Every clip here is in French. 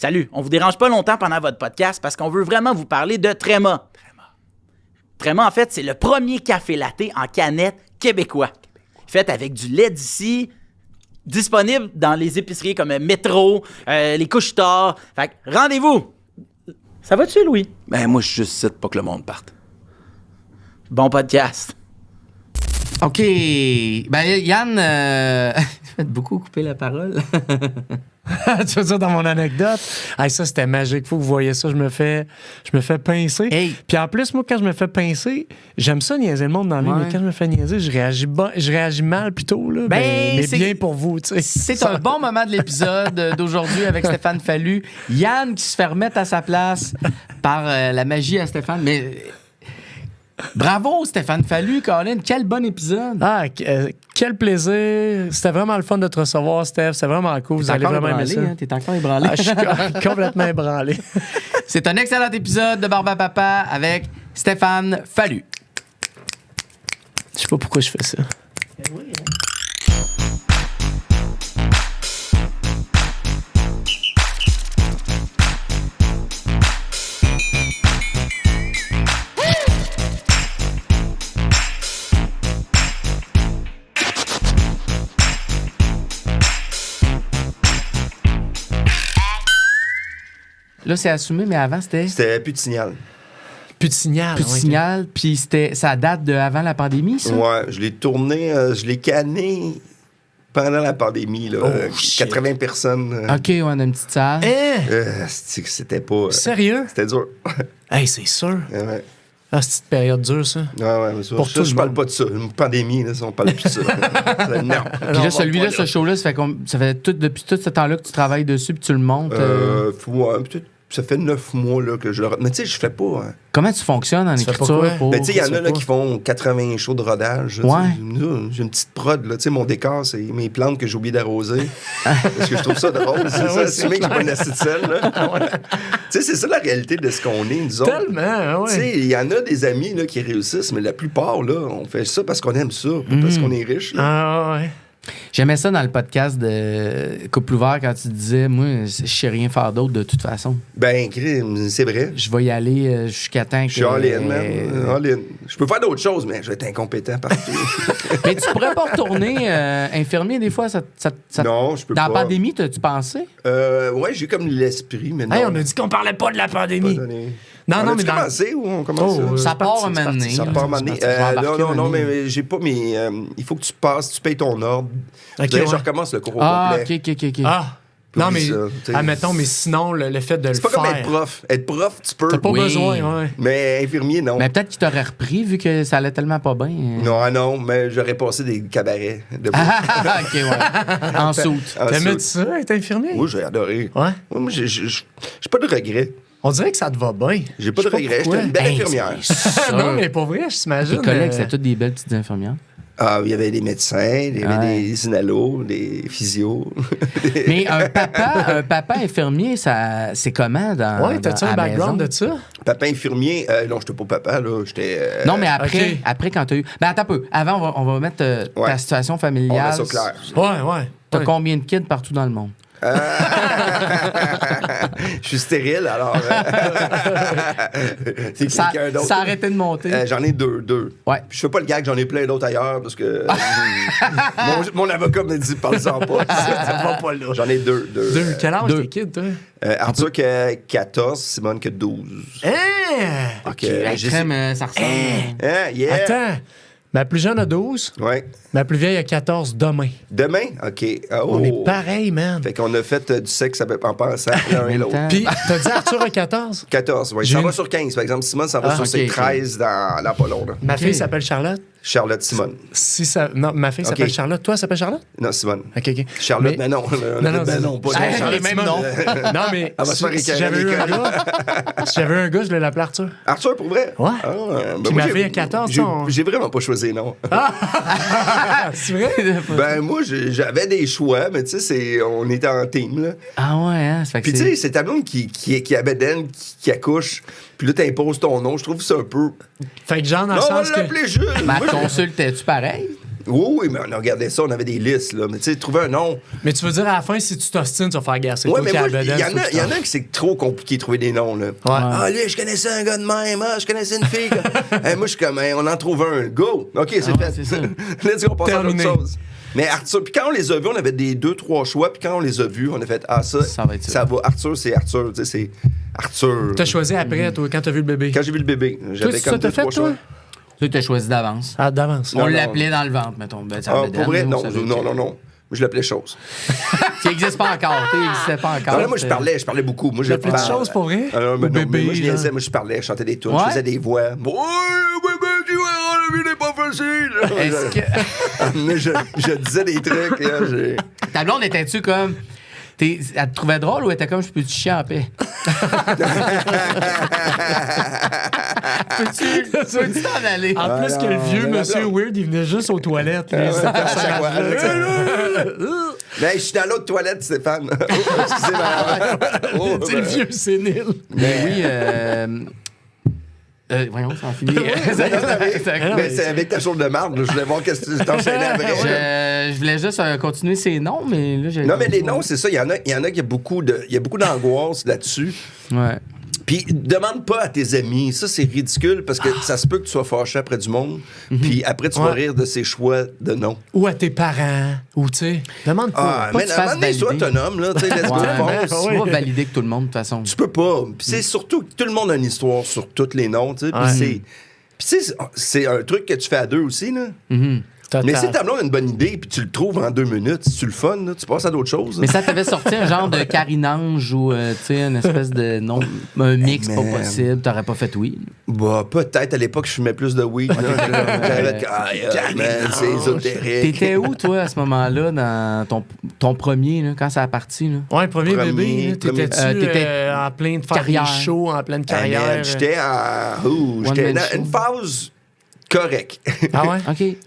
Salut, on vous dérange pas longtemps pendant votre podcast parce qu'on veut vraiment vous parler de Tréma. Tréma, en fait, c'est le premier café latte en canette québécois. Fait avec du lait d'ici, disponible dans les épiceries comme Métro, les Couche-Tard. Fait que rendez-vous! Ça va-tu, Louis? Ben, moi, je suis juste ici pour que le monde parte. Bon podcast. OK. Ben, Yann, tu m'as beaucoup coupé la parole. Tu veux dire dans mon anecdote? Hey, ça, c'était magique. Faut que vous voyez ça. Je me fais pincer. Hey. Puis en plus, moi, quand je me fais pincer, j'aime ça niaiser le monde dans la vie, Ouais. mais quand je me fais niaiser, je réagis mal plutôt. Là, mais c'est- bien pour vous. Tu sais. C'est un bon moment de l'épisode d'aujourd'hui avec Stéphane Fallu. Yann qui se fait remettre à sa place par la magie à Stéphane. Mais bravo, Stéphane Fallu, Colin. Quel bon épisode. Ah, quel plaisir. C'était vraiment le fun de te recevoir, Steph. C'est vraiment cool. Vous T'es allez encore vraiment aimer ébranlé, ça. hein? T'es encore ébranlé. Ah, je suis complètement ébranlé. C'est un excellent épisode de Barbe à Papa avec Stéphane Fallu. Je sais pas pourquoi je fais ça. Là, c'est assumé, mais avant, c'était C'était plus de signal. Plus de signal. plus de ouais. signal. Puis ça date de avant la pandémie, ça? Ouais, je l'ai tourné, je l'ai canné pendant la pandémie, là. 80 personnes. OK, ouais, on a une petite salle. Hein? C'était pas... Sérieux? C'était dur. Hey, c'est sûr. Ouais. Ah, c'est une période dure, ça. Ouais, mais ça, Pour ça, tout le je parle monde. pas de ça. Une pandémie, là, ça, on parle plus de ça. Non. Puis là, celui-là, ce show-là, ça fait depuis tout ce temps-là que tu travailles dessus puis tu le montes. Ouais, peut-être, ça fait 9 mois là, que je le... Mais tu sais, je fais pas... hein. Comment tu fonctionnes en Tu fais pas écriture? quoi? Pour... Mais tu sais, il y en c'est a là, pas. qui font 80 shows de rodage. là, Ouais. tu sais. Là, j'ai une petite prod. Là, tu sais, mon décor, c'est mes plantes que j'ai oublié d'arroser. Parce que je trouve ça drôle. C'est ça, c'est mec qui m'a laissé de seul. Tu sais, c'est ça la réalité de ce qu'on est, nous autres. Tellement, Tu sais, ouais. il y en a des amis là, qui réussissent, mais la plupart, là, on fait ça parce qu'on aime ça, pas parce qu'on est riche. là. Ah, ouais. J'aimais ça dans le podcast de Couple ouvert quand tu disais, moi, je sais rien faire d'autre de toute façon. Ben, crime, c'est vrai. Je vais y aller jusqu'à temps que... Je suis all-in, man. All-in. Je peux faire d'autres choses, mais je vais être incompétent partout. Mais tu pourrais pas retourner infirmier des fois? Non, je peux Dans pas. la pandémie, t'as-tu pensé? Ouais, j'ai comme l'esprit, mais non. Hey, on a dit qu'on parlait pas de la pandémie. Pas donné. Non, On non, a-tu mais dans... commencé ou on commence Oh, ça? Ça part un c'est moment donné. parti, Ça là. part m'amener. Je vais embarquer Non, un moment donné. mais j'ai pas mes. Il faut que tu passes, tu payes ton ordre. Ok, Je ouais. recommence le cours au Ah, complet. OK. Ah! Non, Oublie mais, ça, tu sais. admettons, mais sinon, le fait de le C'est pas faire... comme être prof. Être prof, tu peux. T'as pas Oui. besoin, ouais. Mais infirmier, non. Mais peut-être qu'il t'aurait repris vu que ça allait tellement pas bien. Non, mais j'aurais passé des cabarets. De Ah, OK, ouais. En soute. T'aimais ça, être infirmier? Moi, j'ai adoré. Ouais. Moi, j'ai pas de regrets. On dirait que ça te va bien. J'ai pas Je de sais regrets. pourquoi. J'étais une belle Hey, infirmière. c'est Non, sûr. mais pour vrai, je t'imagine. Tes collègues, c'est toutes des belles petites infirmières. Ah, il y avait des médecins, il y avait Ouais. des inalos, des physios. Mais un papa infirmier, ça, c'est comment dans Ouais, t'as-tu dans- un à la background maison? de ça? Papa infirmier, non, j'étais pas papa, là. J'étais. Non, mais après, ok. après quand t'as eu... Ben attends un peu. Avant, on va mettre Ouais. ta situation On familiale. met ça au clair. Ouais. T'as Ouais. combien de kids partout dans le monde? Je suis stérile, alors. C'est Ça, quelqu'un d'autre. ça a arrêté de monter. J'en ai deux. Ouais. Puis je fais pas le gag, j'en ai plein d'autres ailleurs parce que mon avocat me dit parle-en pas. Ça va pas là. J'en ai deux. Deux. Quel âge Deux. tes kids, toi? Arthur qui a 14, Simone qui a 12. Hein? Ok, La j'ai- crème, ça ressemble. Hein, yeah. Attends. Ma plus jeune a 12, Ouais. ma plus vieille a 14 demain. Demain? OK. Oh. On est pareil, man. Fait qu'on a fait du sexe en pensant l'un et l'autre. temps. Puis, t'as dit Arthur a 14? 14, oui. J'ai Ça une- va sur 15, par exemple. Simone, ça va sur ok, ses ok. 13 dans pas long. Là. Ma Ok. fille s'appelle Charlotte. Charlotte Simone. Si ça... Non, ma fille s'appelle Ok. Charlotte. Toi, ça s'appelle Charlotte? Non, Simone. OK. Charlotte, Mais- mais non. Non, ben c'est- non, pas Ah, non. les mêmes noms. Non, mais Elle va se faire si écœurer j'avais eu un l'école. gars, si j'avais eu un gars, je voulais l'appeler Arthur. Arthur, pour vrai? Ouais. Ah, ben Puis moi, ma j'ai- fille a 14, j'ai- on- J'ai vraiment pas choisi, non. Ah, c'est vrai? Ben, moi, j'avais des choix, mais tu sais, on était en team, là. Ah ouais, hein? Ça fait que Puis, tu sais, c'est ta blonde qui abédène, qui accouche, puis là, t'imposes ton nom. Je trouve ça un peu. Fait que genre, dans Non, le on va sens que... l'appeler Jules. Ma Moi, je- consulte, es-tu pareil? Oui, mais on regardait ça, on avait des listes, là. Mais tu sais, trouver un nom. Mais tu veux dire, à la fin, si tu t'ostines, tu vas faire gasser. Ouais, toi mais qui moi, as la il y bedaine, en a qui c'est trop compliqué de trouver des noms, là. Ah, lui, je connaissais un gars de même, je connaissais une fille. Hey, moi, je suis comme, on en trouve un. Go! OK, c'est fait. c'est ça. Let's go, on passe à Terminé. autre chose. Mais Arthur, puis quand on les a vus, on avait des 2-3 choix, puis quand on les a vus, on a fait, Ça va être ça. va. Arthur, c'est Arthur, tu sais, c'est Arthur. T'as choisi après, toi, quand t'as vu le bébé. Quand j'ai vu le bébé, j'avais ça, comme t'as 2-3 fait, toi? choix. Tu t'as choisi d'avance. Ah, d'avance. On Non, l'appelait dans le ventre, mettons. Ben, ça Ah, bedaine, pour vrai, là, non, ça veut non, dire- non, non. Je l'appelais chose. Qui n'existe pas encore. Tu n'existais pas encore. Non, là, moi, je parlais beaucoup. Moi, L'appelais de chose pour vrai? Non, mais Ou non, mais bébé, moi, je genre? niaisais, moi, je parlais, je chantais des tunes, Ouais? je faisais des voix. Ouais, bébé, tu vois, la vie n'est pas facile. Est-ce que Mais je disais des trucs, là, j'ai... ta blonde était-tu comme. Elle te trouvait drôle ou elle était comme je peux te chier en paix? Peux-tu t'en aller? En plus que le vieux mais monsieur non. Weird, il venait juste aux toilettes. lui, ce personnage-là. Mais je suis dans l'autre toilette, Stéphane. Oh, excusez-moi. Oh, C'est le vieux sénile. Mais oui, voyons, ça en finit. Mais c'est avec ta chose de marde, je voulais voir qu'est-ce que tu t'enchaînais après. Je voulais juste continuer ces noms, mais là, j'ai. Non, mais les noms, c'est ça. Il y en a qui a beaucoup d'angoisse là-dessus. Ouais. Puis, demande pas à tes amis. Ça, c'est ridicule parce que ça se peut que tu sois fâché après du monde. Puis après, tu vas Ouais. rire de ses choix de nom. Ou à tes parents. Ou, tu sais, demande pas. Mais que tu à un fasses moment donné, sois valider. autonome, là. Tu sais, let's go, Ouais, fonce. tu vas valider que tout le monde, de toute façon. Tu peux pas. Puis c'est surtout que tout le monde a une histoire sur tous les noms, tu sais. Puis c'est un truc que tu fais à deux aussi, là. Total. Mais si ta blonde a une bonne idée puis tu le trouves en 2 minutes, c'est le fun, là, tu passes à d'autres choses. Mais ça t'avait sorti un genre de carinange ou, tu sais, une espèce de nom, un mix Hey, pas man. possible. T'aurais pas fait oui. Bah, peut-être à l'époque, je fumais plus de weed. J'avais man, c'est ésotérique. T'étais où, toi, à ce moment-là, dans ton premier, là, quand ça a parti? Là? Ouais, premier Premier- bébé, là, premier- t'étais-tu t'étais en plein de faire carrière. des shows, en pleine Hey, man, carrière? j'étais One-man dans show. une phase correcte. Ah ouais? OK.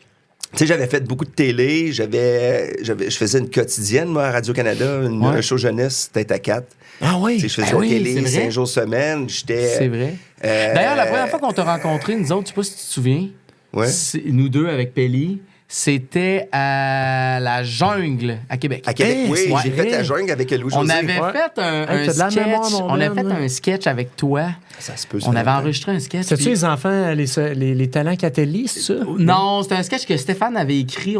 Tu sais, j'avais fait beaucoup de télé, je faisais une quotidienne, moi, à Radio-Canada, Ouais. un show jeunesse, tête à 4. Ah oui? Tu sais, je faisais Ben la oui, télé c'est vrai. 5 jours semaine, j'étais... C'est vrai. D'ailleurs, la première fois qu'on t'a rencontré, nous autres, je sais pas si tu te souviens, Ouais. nous deux avec Pelli, c'était à la jungle à Québec. À Québec, Hey, oui, c'est j'ai vrai. fait la jungle avec Louis On José. avait Ouais. fait un Hey, t'as de la sketch. mémoire, mon On a homme, fait là. un sketch avec toi. Ça se peut, ça On fait avait longtemps. enregistré un sketch. C'est-tu puis- les enfants, les talents Catelli, c'est ça? Non, c'était un sketch que Stéphane avait écrit.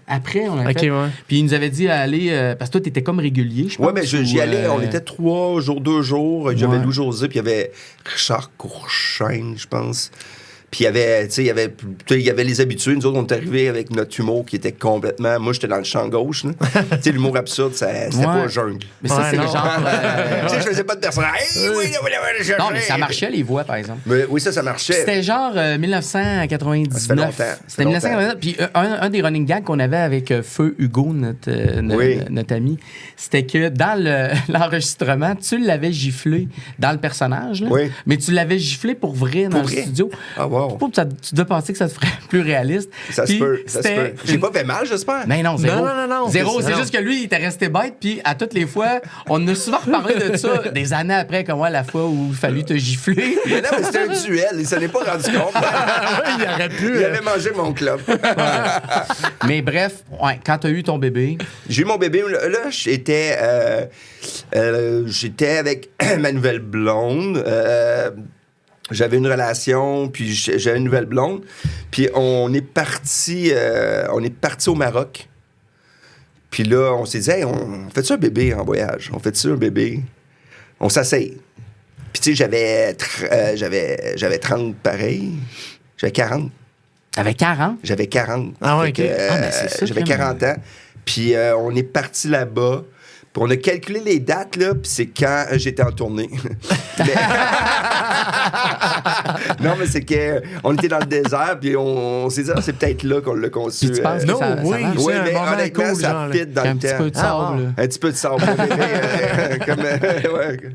Après, on avait Ok, fait. ouais. Puis il nous avait dit aller. Parce que toi, t'étais comme régulier, je pense. Ouais, mais j'y ou, allais, on était 3 jours, 2 jours. J'avais Ouais. Louis José, puis il y avait Richard Courchaine, je pense. Puis il y avait, tu sais, il y avait les habitués. Nous autres, on est arrivés avec notre humour qui était complètement... Moi, j'étais dans le champ gauche, là. Tu sais, l'humour absurde, c'était Ouais. pas jungle. Mais ça, Ouais, c'est non. genre. Tu sais, je faisais pas de personnage. Hey, oui, Non, mais ça marchait, les voix, par exemple. Mais, oui, ça marchait. C'était genre 1999. Ça fait longtemps, ça fait C'était 1999. Puis un des running gags qu'on avait avec Feu Hugo, Oui. notre ami, c'était que dans l'enregistrement, tu l'avais giflé dans le personnage, là, Oui. mais tu l'avais giflé pour vrai dans Pour le vrai? studio. Ah, wow. Pour tu devais penser que ça te ferait plus réaliste. Ça se Puis peut, ça se c'était peut. J'ai une- pas fait mal, j'espère. Mais non, zéro. Non. Zéro. C'est Non. juste que lui, il était resté bête, puis à toutes les fois, on a souvent reparlé de ça des années après, comme ouais, la fois où il fallu te gifler. Mais non, mais c'était un duel. Il s'en est pas rendu compte. Il aurait pu. Il avait mangé mon club. Mais bref, ouais, quand t'as eu ton bébé, J'ai eu mon bébé. Là, j'étais avec ma nouvelle blonde. J'avais une relation, puis j'avais une nouvelle blonde. Puis on est parti au Maroc. Puis là, on s'est dit, hey, on fait-tu un bébé en voyage? On fait-tu un bébé? On s'asseye. Puis tu sais, j'avais 30 pareil. J'avais 40. avec 40, J'avais 40. Ah ouais, Fait que, ok. Ah, ben, c'est ça, j'avais crème. 40 ans. Puis on est parti là-bas. Puis on a calculé les dates, là, puis c'est quand j'étais en tournée. Mais- non, mais c'est qu'on était dans le désert, puis on s'est dit, ah, c'est peut-être là qu'on l'a conçu. puis tu penses que non, ça oui, marche? c'est Oui, un mais moment honnêtement, cool, ça genre, fit dans Un le petit temps. peu de sable. là. Un petit peu de sable. Mon bébé,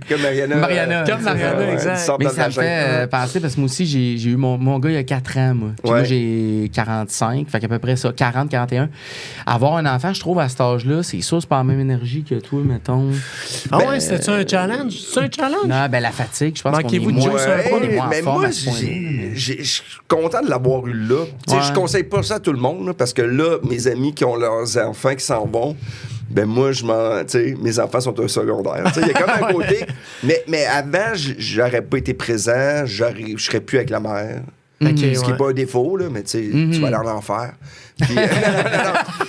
comme Mariana. Mariana. Comme Mariana, exact. du sable Mais dans le ça me vagin. fait penser, parce que moi aussi, j'ai eu mon gars il y a 4 ans, moi. Puis Ouais. moi, j'ai 45, fait qu'à peu près ça, 40, 41. Avoir un enfant, je trouve, à cet âge-là, c'est sûr, c'est pas la même énergie que toi, mettons? Ah ouais, c'était-tu un challenge? C'est un challenge? Non, ben la fatigue, je pense qu'on est Manquez-vous de moins... Joe sur un on est moins en mais forme moi, à ce point-là. je suis content de l'avoir eu là. Tu sais, Ouais. je conseille pas ça à tout le monde, là, parce que là, mes amis qui ont leurs enfants qui s'en vont, ben moi, tu sais, mes enfants sont un secondaire. Tu sais, il y a quand même un côté. Mais avant, j'aurais pas été présent, je serais plus avec la mère. Ok, Ce qui ouais. n'est pas un défaut, là, mais tu sais, tu vas aller en enfer. Puis, non,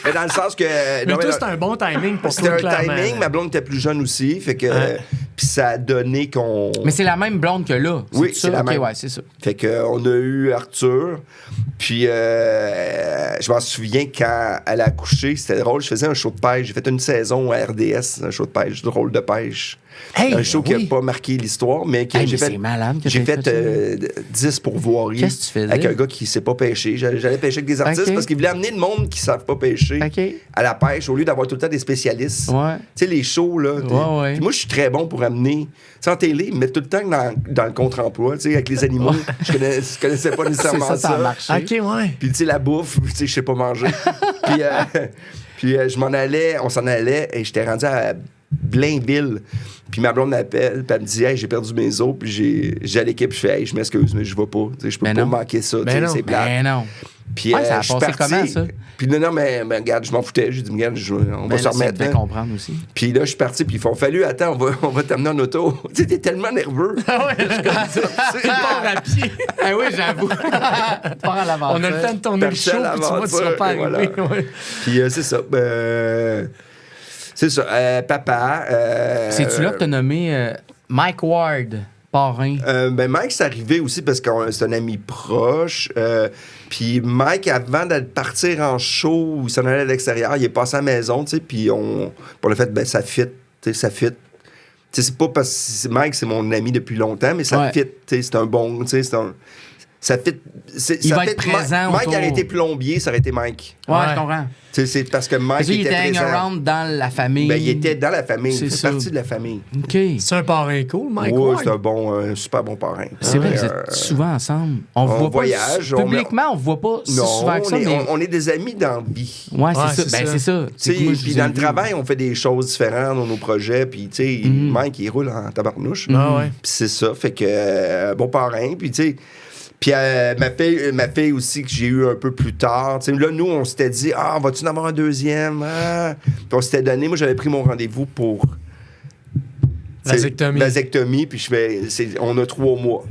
mais dans le sens que. Mais non, toi, non, c'était un bon timing pour c'était toi, un clairement. timing, ma blonde était plus jeune aussi, fait que. Ouais. Puis ça a donné qu'on. Mais c'est la même blonde que là. Oui, ça? c'est la Ok, même. ouais, c'est ça. Fait qu'on a eu Arthur, puis je m'en souviens quand elle a accouché, c'était drôle, je faisais un show de pêche, j'ai fait une saison à RDS, un show de pêche, drôle de pêche. Hey, Un show qui oui. n'a pas marqué l'histoire, mais que Hey, j'ai mais fait. c'est malade que J'ai t'aies fait fait 10 pourvoiries. Qu'est-ce que tu faisais? Avec un gars qui ne sait pas pêcher. J'allais pêcher avec des artistes Ok. parce qu'il voulait amener le monde qui ne savent pas pêcher OK. à la pêche au lieu d'avoir tout le temps des spécialistes. Ouais. Tu sais, les shows, là. Ouais. Puis moi, je suis très bon pour amener. Tu sais, en télé, ils mettent tout le temps dans le contre-emploi, tu sais, avec les animaux. Je connaissais pas nécessairement C'est ça a marché. OK, ouais. Puis, tu sais, la bouffe, tu sais, je sais pas manger. Puis, je m'en allais, on s'en allait, et j'étais rendu à Blainville. Puis ma blonde m'appelle, puis elle me dit, hey, j'ai perdu mes os, puis j'ai à l'équipe, je fais, hey, je m'excuse, mais je vais pas. Tu sais, je peux Ben pas non. manquer ça, tu Ben sais, non. c'est plate. Ben non. Puis Ouais, ça a je suis passé parti. comment, ça? Puis non, mais regarde, je m'en foutais. J'ai dit, regarde, on va Ben se là, c'est remettre. de hein. comprendre aussi. Puis là, je suis parti, puis ils font, fallu, attends, on va t'amener en auto. Tu sais, t'es tellement nerveux. Ah ouais, je comprends. Il part à pied. Ah oui, j'avoue. Pas à l'aventure. On a le temps de tourner le Parti à show, puis tu vois, tu seras pas l'aventure, arrivé. et Ouais. Puis c'est ça. C'est ça. Papa. C'est-tu là que t'as nommé Mike Ward, parrain? Ben Mike, c'est arrivé aussi parce que c'est un ami proche. Puis Mike, avant de partir en show, il s'en allait à l'extérieur, il est passé à la maison, tu sais, puis pour le fait, ben ça fit, tu sais, ça fit. Tu sais, c'est pas parce que Mike, c'est mon ami depuis longtemps, mais ça Ouais. fit, tu sais, c'est un bon, tu sais, c'est un... Ça fit... Il ça va fit- être présent Mike autour. aurait été plombier, ça aurait été Mike. Ouais, Ouais. je comprends. Tu sais, c'est parce que Mike Parce qu'il était était hang présent. around dans la famille. Ben, il était dans la famille, C'est il fait ça. partie de la famille. OK. C'est un parrain cool, Mike Oui, Ward. c'est un super bon parrain. C'est vrai que vous êtes souvent ensemble. On on voit voyage, pas... on- Publiquement, on ne voit pas si Non, souvent que ça, mais... on est des amis dans la vie. Ouais, c'est Ouais, ça. c'est Ben, ça. c'est ça. Tu C'est sais, que moi, je puis vous ai dans le vu. travail, on fait des choses différentes dans nos projets. Puis, tu sais, Mike, il roule en tabarnouche. Ah ouais. Puis c'est ça. Fait que, bon parrain. Puis, tu sais, puis ma fille aussi, que j'ai eu un peu plus tard. Tu sais, là, nous, on s'était dit, vas-tu en avoir un deuxième? Ah. Puis on s'était donné, moi, j'avais pris mon rendez-vous pour... tu sais, Vasectomie. Vasectomie, puis on a 3 mois.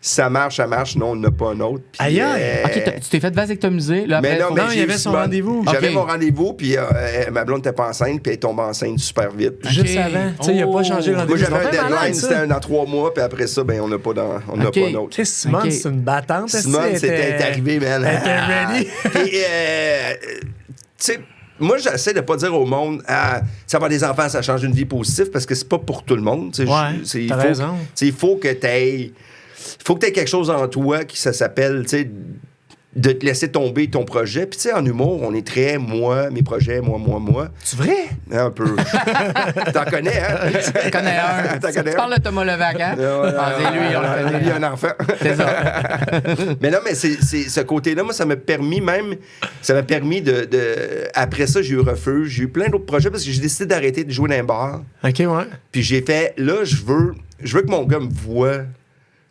Si ça marche, non, on n'a pas un autre. Puis, Aïe, aïe. OK, tu t'es fait vasectomiser. Là, après, mais non, faut- mais Non, il y j'ai avait eu son Simone. rendez-vous. J'avais Ok. mon rendez-vous, puis ma blonde n'était pas enceinte, puis elle est tombée enceinte super vite. Juste avant. Tu sais, il n'a pas changé le Moi, rendez-vous. j'avais un C'est bien malade, deadline, ça. c'était dans 3 mois, puis après ça, ben, on n'a pas Ok. d'autre. Tu sais, Simone, Ok. c'est une battante. Simone, elle c'était était- arrivé, man. Elle était ready. Puis, tu sais, moi, j'essaie de pas dire au monde, avoir des enfants, ça change une vie positive, parce que c'est pas pour tout le monde. Tu sais, Ouais, il t'as faut- raison. tu sais, il faut que tu aies quelque chose en toi qui ça s'appelle, tu sais, de te laisser tomber ton projet. Puis, tu sais, en humour, on est très moi, mes projets, moi. C'est vrai? Un peu. T'en connais, hein? Je connais un. T'en connais Tu parles de Thomas Levac, hein? Ah, c'est lui, on le connaît. Lui, un enfant. C'est ça. Mais non, mais c'est ce côté-là, moi, ça m'a permis de... Après ça, j'ai eu Refuge, j'ai eu plein d'autres projets parce que j'ai décidé d'arrêter de jouer dans un bar. OK, ouais. Puis j'ai fait, là, je veux que mon gars me voie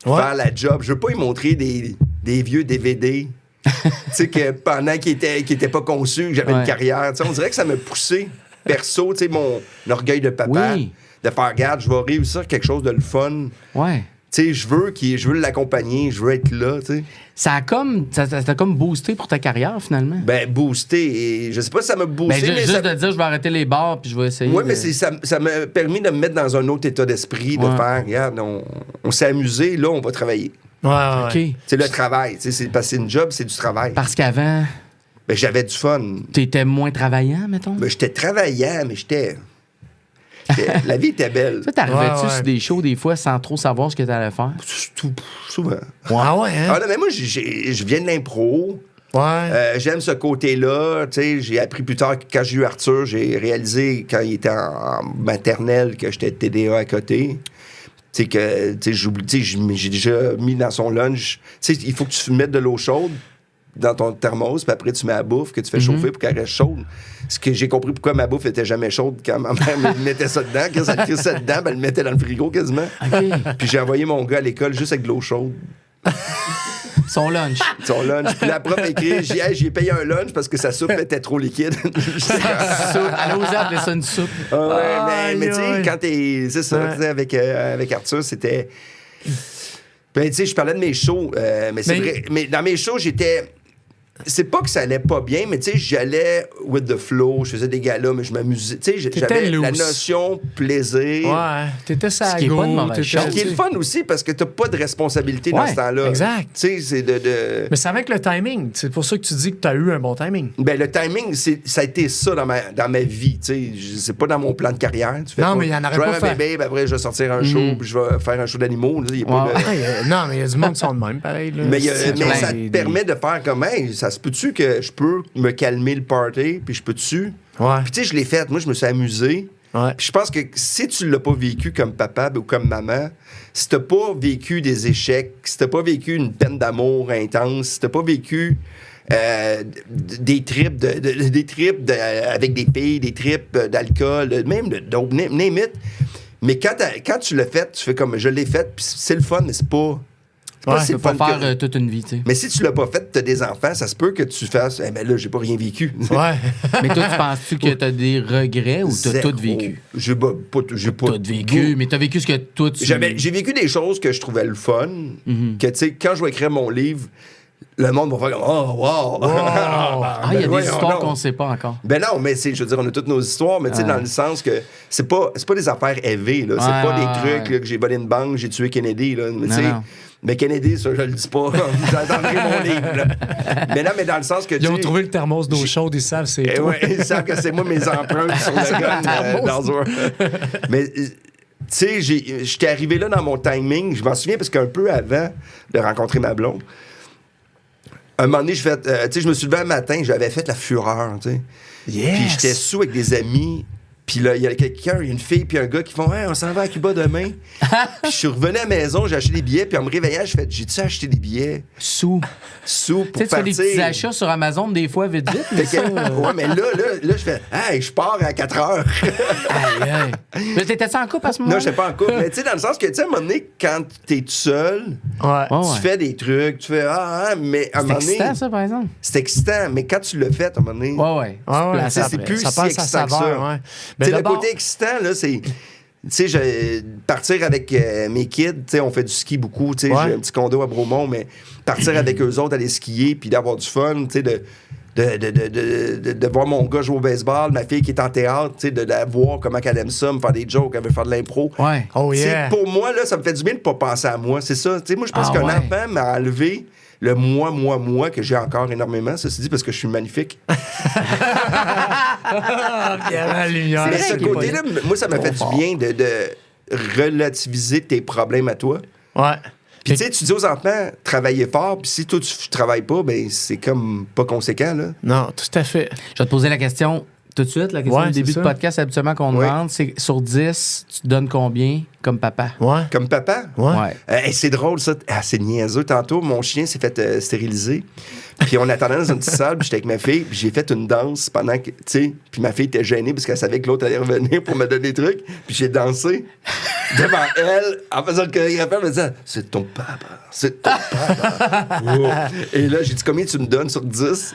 faire la job. Je veux pas lui montrer des vieux DVD. Tu sais, que pendant qu'il était pas conçu, que j'avais une carrière. Tu sais, on dirait que ça m'a poussé, perso, tu sais, mon orgueil de papa, Oui. de faire, regarde, je vais réussir quelque chose de le fun. Ouais. Tu sais, je veux l'accompagner, je veux être là, tu sais. Ça t'a comme boosté pour ta carrière, finalement. Ben, boosté. Et je sais pas si ça m'a Ben, boosté, mais juste ça... de dire, je vais arrêter les bars puis je vais essayer. Oui, de... mais ça m'a permis de me mettre dans un autre état d'esprit, de Ouais. faire, regarde, on s'est amusé, là, on va travailler. Ouais, OK. ouais. C'est le travail, tu sais, parce que c'est une job, c'est du travail. Parce qu'avant, Ben, j'avais du fun. t'étais moins travaillant, mettons. Ben, j'étais travaillant, mais la vie était belle. Ça, t'arrivais-tu Ouais. sur des shows des fois sans trop savoir ce que t'allais faire? Souvent. Ah ouais, hein? Ah non, mais moi, je viens de l'impro. Ouais. J'aime ce côté-là. Tu sais, j'ai appris plus tard, quand j'ai eu Arthur, j'ai réalisé, quand il était en maternelle, que j'étais TDA à côté. Tu sais, que, tu sais, j'ai déjà mis dans son lunch. Tu sais, il faut que tu mettes de l'eau chaude dans ton thermos, puis après, tu mets la bouffe que tu fais chauffer pour qu'elle reste chaude. Ce que j'ai compris pourquoi ma bouffe était jamais chaude quand ma mère me mettait ça dedans. Quand elle crissait ça dedans, elle le mettait dans le frigo quasiment. Puis j'ai envoyé mon gars à l'école juste avec de l'eau chaude. Son lunch. Son lunch. Puis la prof a écrit, j'ai payé un lunch parce que sa soupe était trop liquide. Soupe. Elle a osé appeler ça une soupe. Mais tu sais, quand t'es... C'est ça, tu sais, avec Arthur, c'était... Ben, tu sais, je parlais de mes shows, mais c'est vrai. Mais dans mes shows, j'étais... C'est pas que ça allait pas bien, mais tu sais, j'allais with the flow, je faisais des galas, mais je m'amusais. Tu sais, j'avais la notion plaisir. Ouais, t'étais ça Ce qui est pas de mauvaise chose. Ce qui est le fun aussi, parce que t'as pas de responsabilité dans ce temps-là. Exact. Tu sais, c'est de... Mais c'est avec le timing. C'est pour ça que tu dis que t'as eu un bon timing. Ben, le timing, ça a été ça dans ma vie. Tu sais, c'est pas dans mon plan de carrière. Tu fais Non, pas, mais il y en aurait je vais pas avoir un fait. bébé, puis après, je vais sortir un show, puis je vais faire un show d'animaux. Là, il y a pas de- Non, mais il y a du monde qui sont de même, pareil. Là. Mais, C'est mais ça des- te permet de faire comme, hey, ça se peut-tu que je peux me calmer le party, puis je peux-tu... Ouais. Puis tu sais, je l'ai fait. Moi, je me suis amusé. Ouais. Puis je pense que si tu l'as pas vécu comme papa ou comme maman, si t'as pas vécu des échecs, si t'as pas vécu une peine d'amour intense, si t'as pas vécu des trips avec des filles, des trips d'alcool, même de dope, name it. Mais quand tu l'as fait, tu fais comme je l'ai fait, puis c'est le fun, mais c'est pas... Ouais, Tu peux pas faire toute une vie, tu sais. Mais si tu l'as pas fait, t'as des enfants, ça se peut que tu fasses eh ben là, j'ai pas rien vécu. Ouais. Mais toi, tu penses-tu que t'as des regrets ou t'as Zéro. tout vécu? J'ai pas Tout vécu, mais t'as vécu ce que toi, tu... J'ai vécu des choses que je trouvais le fun, que tu sais, quand je vais écrire mon livre, le monde va faire comme oh wow. Ah, il y a des histoires qu'on sait pas encore. Ben non, mais je veux dire, on a toutes nos histoires, mais tu sais, dans le sens que c'est pas des affaires élevées, là. C'est pas des trucs là, que j'ai volé une banque, j'ai tué Kennedy, là. Mais tu sais. Mais Kennedy, ça, je le dis pas. Vous entendrez mon livre, là. Mais non, mais dans le sens que Ils ont trouvé le thermos d'eau chaude, ils savent c'est toi. Ouais, ils savent que c'est moi mes empreintes sur le gun dans un. Mais tu sais, j'étais arrivé là dans mon timing. Je m'en souviens parce qu'un peu avant de rencontrer ma blonde, un moment donné, je me suis levé un matin, j'avais fait la fureur, tu sais. Yes. Puis j'étais sous avec des amis. Puis là, il y a quelqu'un, une fille, puis un gars qui font « Hey, on s'en va à Cuba demain. » Puis je suis revenu à la maison, j'ai acheté des billets, puis en me réveillant, je fais « J'ai-tu acheté des billets? » Sous. Sous pour Tu sais, tu fais partir. des petits achats sur Amazon des fois, vite, mais Fait que- ça... ouais, mais là, je fais « Hey, je pars à 4 heures. » Aïe, aïe. Mais t'étais-tu en couple à ce moment-là? Non, je pas en couple. Mais tu sais, dans le sens que, tu sais, à un moment donné, quand t'es tout seul, Ouais. Ouais. tu fais des trucs, tu fais mais à un C'est moment donné. excitant, ça, par exemple? C'est excitant, mais quand tu l'as fait, à un moment donné. Ouais. Ouais, ouais, Tu te c'est places après. plus ça si passe à excitant que saveur, ça. ouais. Tu Mais sais, le d'abord, côté excitant, là, c'est. Tu sais, partir avec mes kids, tu sais, on fait du ski beaucoup, tu sais, Ouais. j'ai un petit condo à Bromont, mais partir avec eux autres, aller skier, puis d'avoir du fun, tu sais, de voir mon gars jouer au baseball, ma fille qui est en théâtre, tu sais, de la voir comment elle aime ça, me faire des jokes, elle veut faire de l'impro. Ouais. oh Tu sais, yeah. pour moi, là, ça me fait du bien de pas penser à moi, c'est ça. Tu sais, moi, je pense Ah qu'un ouais. enfant m'a enlevé le moi, que j'ai encore énormément, ceci dit, parce que je suis magnifique. Bien la lumière. Mais vrai ce qu'il est côté-là, moi, ça m'a fait fort. du bien de relativiser tes problèmes à toi. Ouais. Puis tu sais, tu dis aux enfants, travaillez fort, puis si toi, tu travailles pas, ben c'est comme pas conséquent, là. Non, tout à fait. Je vais te poser la question tout de suite. La question Ouais, du début c'est de ça. podcast, habituellement, qu'on Ouais. demande, c'est sur 10, tu te donnes combien comme papa? Ouais. Comme papa. Ouais. C'est drôle, ça. Ah, c'est niaiseux. Tantôt, mon chien s'est fait stériliser. Puis on attendait dans une petite salle, puis j'étais avec ma fille, puis j'ai fait une danse pendant que, tu sais, puis ma fille était gênée parce qu'elle savait que l'autre allait revenir pour me donner des trucs. Puis j'ai dansé devant elle, en faisant le chorégraphie, elle me disait « C'est ton papa, c'est ton papa. » Oh. Et là, j'ai dit « Combien tu me donnes sur 10? »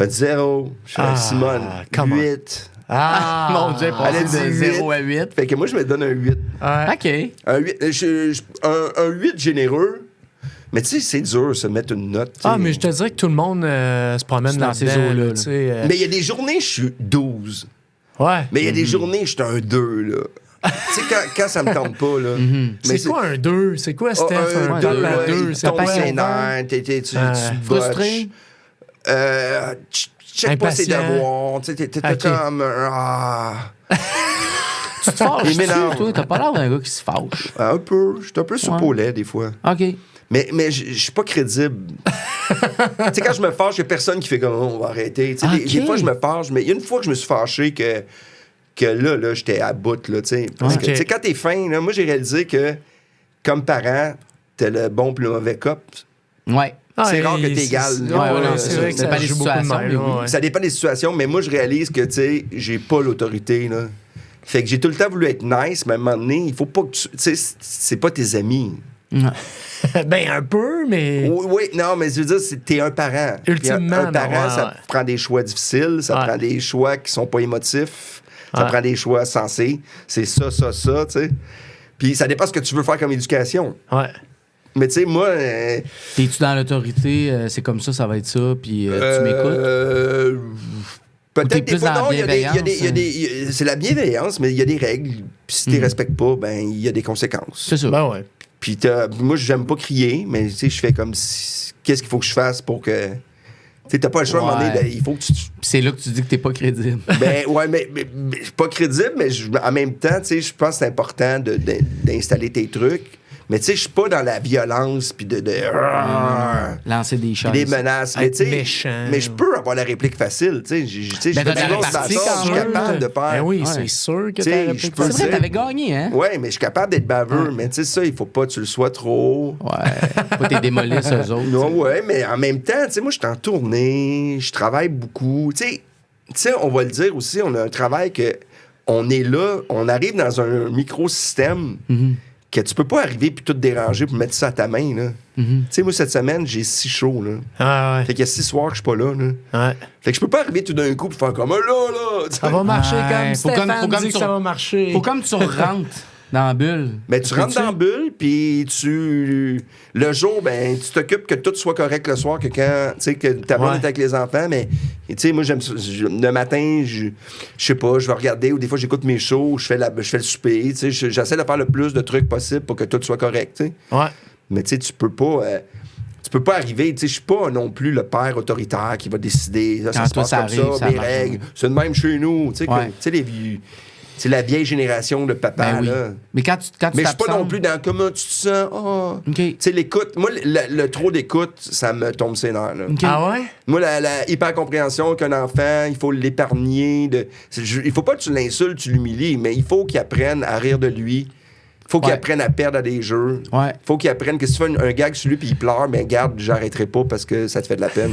Elle dit 0. Je fais Simone, comment? 8. Ah, Mon Dieu, Elle a passer de dit 0 à 8. Fait que moi, je me donne un 8. Ouais. OK. Un 8, un 8 généreux. Mais tu sais, c'est dur, se mettre une note. tu sais. Ah, mais je te dirais que tout le monde se promène C'est dans là-dedans, ces eaux-là, là, là. tu sais, Mais il y a des journées, je suis 12. Ouais. Mais il y a des journées, je suis un 2, là. tu sais, quand ça me tente pas, là. Mais C'est quoi un 2? C'est quoi, Steph? un un 2, top à ouais, 2? il C'est tombe pas ses un nerfs, tu Frustré? check pas ses Impatient. devoirs, tu sais, t'es Ok. comme... Tu te fâches, Il m'énerve. toi? T'as pas l'air d'un gars qui se fâche. un peu, je suis un peu sur Ouais. paulet, des fois. OK. Mais je suis pas crédible. Tu sais, quand je me fâche, il y a personne qui fait comme on va arrêter. Tu sais, Ok. des fois, je me fâche, mais il y a une fois que je me suis fâché que là, j'étais à bout, là, tu sais. Parce que, Ok. tu sais, quand t'es fin, là, moi, j'ai réalisé que, comme parent, t'as le bon puis le mauvais cop. Ouais. C'est rare que t'es égal. Ouais, non, c'est vrai que ça ça dépend des joue beaucoup de situations, même, mais oui. ouais. Ça dépend des situations, mais moi, je réalise que, tu sais, j'ai pas l'autorité, là. Fait que j'ai tout le temps voulu être nice, mais à un moment donné, il faut pas que tu sais, c'est pas tes amis. Ben, un peu, mais... Oui, non, mais je veux dire, t'es un parent. Puis Ultimement, un parent, non, ça ouais. prend des choix difficiles, ça Ouais. prend des choix qui sont pas émotifs, ça Ouais. prend des choix sensés. C'est ça, tu sais. Puis ça dépend ce que tu veux faire comme éducation. Ouais. Mais tu sais, moi... T'es-tu dans l'autorité, c'est comme ça va être ça, puis tu m'écoutes? Ou t'es Peut-être des plus fois, dans non, la bienveillance, c'est la bienveillance, mais il y a des règles. Puis si tu les respectes pas, ben il y a des conséquences. C'est ça. Ben ouais. Puis moi, j'aime pas crier, mais tu sais, je fais comme qu'est-ce qu'il faut que je fasse pour que... Tu sais, t'as pas le choix à un moment donné, Ouais. ben, il faut que tu... Puis c'est là que tu dis que t'es pas crédible. Ben ouais, mais je suis pas crédible, mais en même temps, tu sais, je pense que c'est important d'installer tes trucs. Mais tu sais, je suis pas dans la violence, puis de Lancer des puis choses. des menaces. Mais Être tu sais, méchant. mais je peux avoir la réplique facile, tu sais. Je Ben, t'as fais la des grosses répartie batailles, quand je suis même. capable de faire... Ben oui, Ouais. c'est sûr que Tu sais, t'as je réplique peux C'est facile. vrai, t'avais gagné, hein? Ouais, mais je suis capable d'être baveux. Mais tu sais, ça, il faut pas que tu le sois trop. Ouais. Pas t'es démolisses eux autres. Non, ouais, mais en même temps, tu sais, moi, je suis en tournée, je travaille beaucoup. Tu sais, on va le dire aussi, on a un travail que on est là, on arrive dans un microsystème que tu peux pas arriver puis tout déranger pour mettre ça à ta main, là. Tu sais, moi, cette semaine, j'ai 6 shows, là. Ah Fait qu'il y a 6 soirs que je suis pas là, là. ouais. Ouais. Fait que je peux pas arriver tout d'un coup pour faire comme là, tu sais. Ça va marcher Ouais, comme faut Stéphane comme dit que tu- ça va marcher. Faut comme tu rentres dans la bulle. Ben, tu rentres dans la bulle, puis le jour, ben, tu t'occupes que tout soit correct le soir, que quand, tu sais, que ta blonde Ouais. est avec les enfants, mais, tu sais, moi, j'aime ça. Le matin, je sais pas, je vais regarder, ou des fois, j'écoute mes shows, je fais le souper, tu sais, j'essaie de faire le plus de trucs possible pour que tout soit correct, tu sais. Ouais. Mais, tu sais, tu peux pas arriver, tu sais, je suis pas non plus le père autoritaire qui va décider, ça Quand se toi, passe ça comme arrive, ça, ça mes marche, règles, ouais. c'est de même chez nous, tu sais, Ouais. comme, tu sais, les vieux... C'est la vieille génération de papa, Ben oui. là. Mais quand tu Mais je suis pas t'absentes- non plus dans comment tu te sens. Oh. OK. Tu sais, l'écoute, moi, le trop d'écoute, ça me tombe ses nerfs. Là. OK. Ah. Ah ouais? Moi, la hyper-compréhension qu'un enfant, il faut l'épargner. Il faut pas que tu l'insultes, tu l'humilies, mais il faut qu'il apprenne à rire de lui. Il faut qu'il Ouais. apprenne à perdre à des jeux. Ouais. Il faut qu'il apprenne que si tu fais un gag sur lui puis il pleure, ben garde, j'arrêterai pas parce que ça te fait de la peine.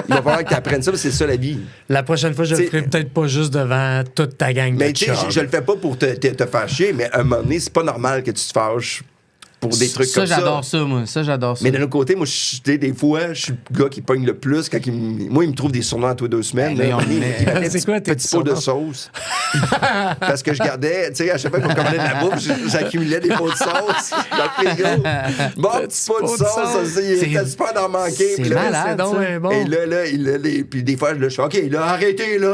Il va falloir que tu apprennes ça, parce que c'est ça la vie. La prochaine fois, je le T'sais- ferai peut-être pas juste devant toute ta gang Mais de tu sais, chums. je le fais pas pour te faire chier, mais à un moment donné, c'est pas normal que tu te fâches pour des trucs Ça, comme ça. j'adore ça, moi. Ça, j'adore ça. Mais d'un autre côté, moi, tu sais, des fois, je suis le gars qui pogne le plus quand moi, il me trouve des surnoms à tous les 2 semaines. Ben, là. on Il met- mettait C'est quoi tes petit pot de surnoms? sauce? Parce que je gardais, tu sais, à chaque fois qu'on commandait de la bouffe, j'accumulais des pots de sauce dans le frigo. Bon, petit pot de sauce, ça, il C'est- était super d'en manquer. c'est puis là, malade, C'est donc ça. bien bon. Et là, puis des fois, je fais, OK, là, arrêtez, là.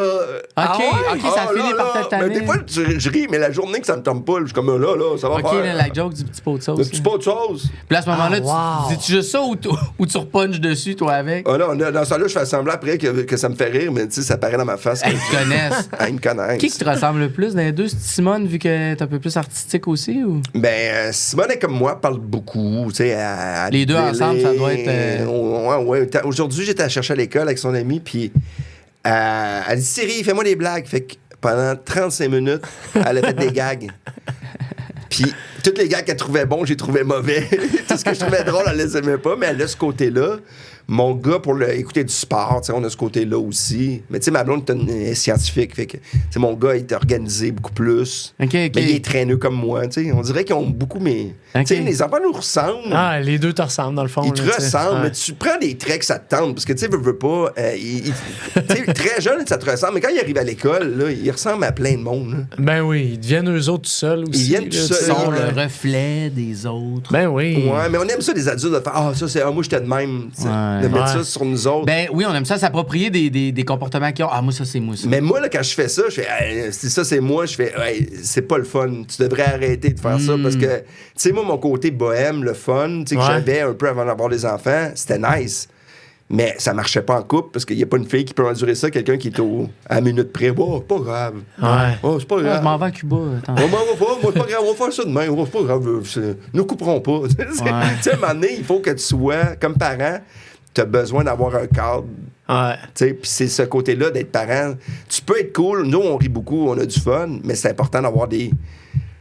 OK, OK, ça Ah, finit là, par là. te tanner. Mais des fois, je ris, mais la journée que ça me tombe pas, je suis comme, là, ça va OK, faire. là, la joke du petit pot de sauce. Le petit pot de sauce. Puis là, à ce moment-là, Ah, wow. tu dis-tu juste ça ou tu repunches dessus, toi, avec? Ah non, dans ce temps-là, je fais semblant après que ça me fait rire, mais tu sais, ça paraît dans ma face. Ils te connaissent. Ah, ils me connaissent. Qui te ressemble le plus dans les deux? C'est Simone, vu que t'es un peu plus artistique aussi? Ou? Ben, Simone est comme moi, parle beaucoup, tu sais. Les deux ensemble, ça doit être, Ouais. Aujourd'hui, j'étais à chercher à l'école avec son ami, puis elle dit, Siri, fais-moi des blagues. Fait que pendant 35 minutes, elle a fait des gags. Puis, toutes les gags qu'elle trouvait bons, j'ai trouvé mauvais. Tout ce que je trouvais drôle, elle les aimait pas, mais elle a ce côté-là. Mon gars, pour écouter du sport, tu sais, on a ce côté-là aussi. Mais tu sais, ma blonde est scientifique, fait que, tu sais, mon gars, il est organisé beaucoup plus. OK, OK. Mais il est traîneux comme moi, tu sais. On dirait qu'ils ont beaucoup, mais... Ok. Tu sais, les enfants nous ressemblent. Ah, les deux te ressemblent, dans le fond. Ils te là, tu sais. ressemblent, Ouais. mais tu prends des traits que ça te tente. Parce que, tu sais, veux pas... tu sais, très jeune, ça te ressemble. Mais quand ils arrivent à l'école, là, ils ressemblent à plein de monde. Là. Ben oui, ils deviennent eux autres tout seuls aussi. Ils viennent là, tout tu seuls. sais. Ils sont Ouais. le reflet des autres. Ben oui. Ouais, mais on aime ça, des adultes, de faire « Ah, ça, c'est... Ah, moi, j'étais de même. Tu sais, Ouais. de mettre Ouais. ça sur nous autres. Ben oui, on aime ça, s'approprier des comportements qu'ils ont. Ah, moi, ça, c'est moi, ça. Mais moi, là, quand je fais ça, je fais hey, si ça, c'est moi, je fais hey, c'est pas le fun. Tu devrais arrêter de faire ça parce que, tu sais, moi, mon côté bohème, le fun, tu sais, que Ouais. j'avais un peu avant d'avoir des enfants, c'était nice. Mais ça marchait pas en couple parce qu'il n'y a pas une fille qui peut endurer ça, quelqu'un qui est à la minute près. Oh, c'est pas grave. Ouais. Oh, c'est pas Ah, grave. je m'en vais à Cuba. Attends. Oh, moi, c'est pas grave, on va faire ça demain. Oh, c'est pas grave. Nous couperons pas. Tu sais, à un moment donné, il faut que tu sois, comme parent, tu as besoin d'avoir un cadre. Ouais. Puis c'est ce côté-là d'être parent. Tu peux être cool. Nous, on rit beaucoup, on a du fun, mais c'est important d'avoir des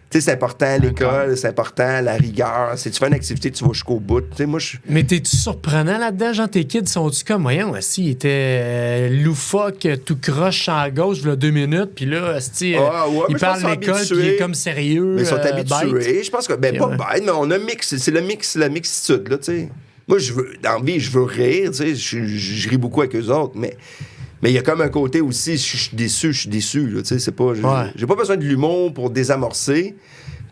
Tu sais, c'est important l'école, c'est important la rigueur. Si tu fais une activité, tu vas jusqu'au bout. Tu sais, moi, Mais t'es-tu surprenant là-dedans? Genre, tes kids sont-tu comme, voyons, si il était loufoque, tout croche à gauche, il y a 2 minutes, puis là, il parle de l'école, puis il est comme sérieux. Mais ils sont habitués. Bête. Je pense que, pas bête, mais on a mix. C'est la mixitude, là, tu sais. Moi, dans la vie, je veux rire, tu sais. Je ris beaucoup avec eux autres, mais il y a comme un côté aussi, je suis déçu, là, tu sais. C'est pas... J'ai pas besoin de l'humour pour désamorcer.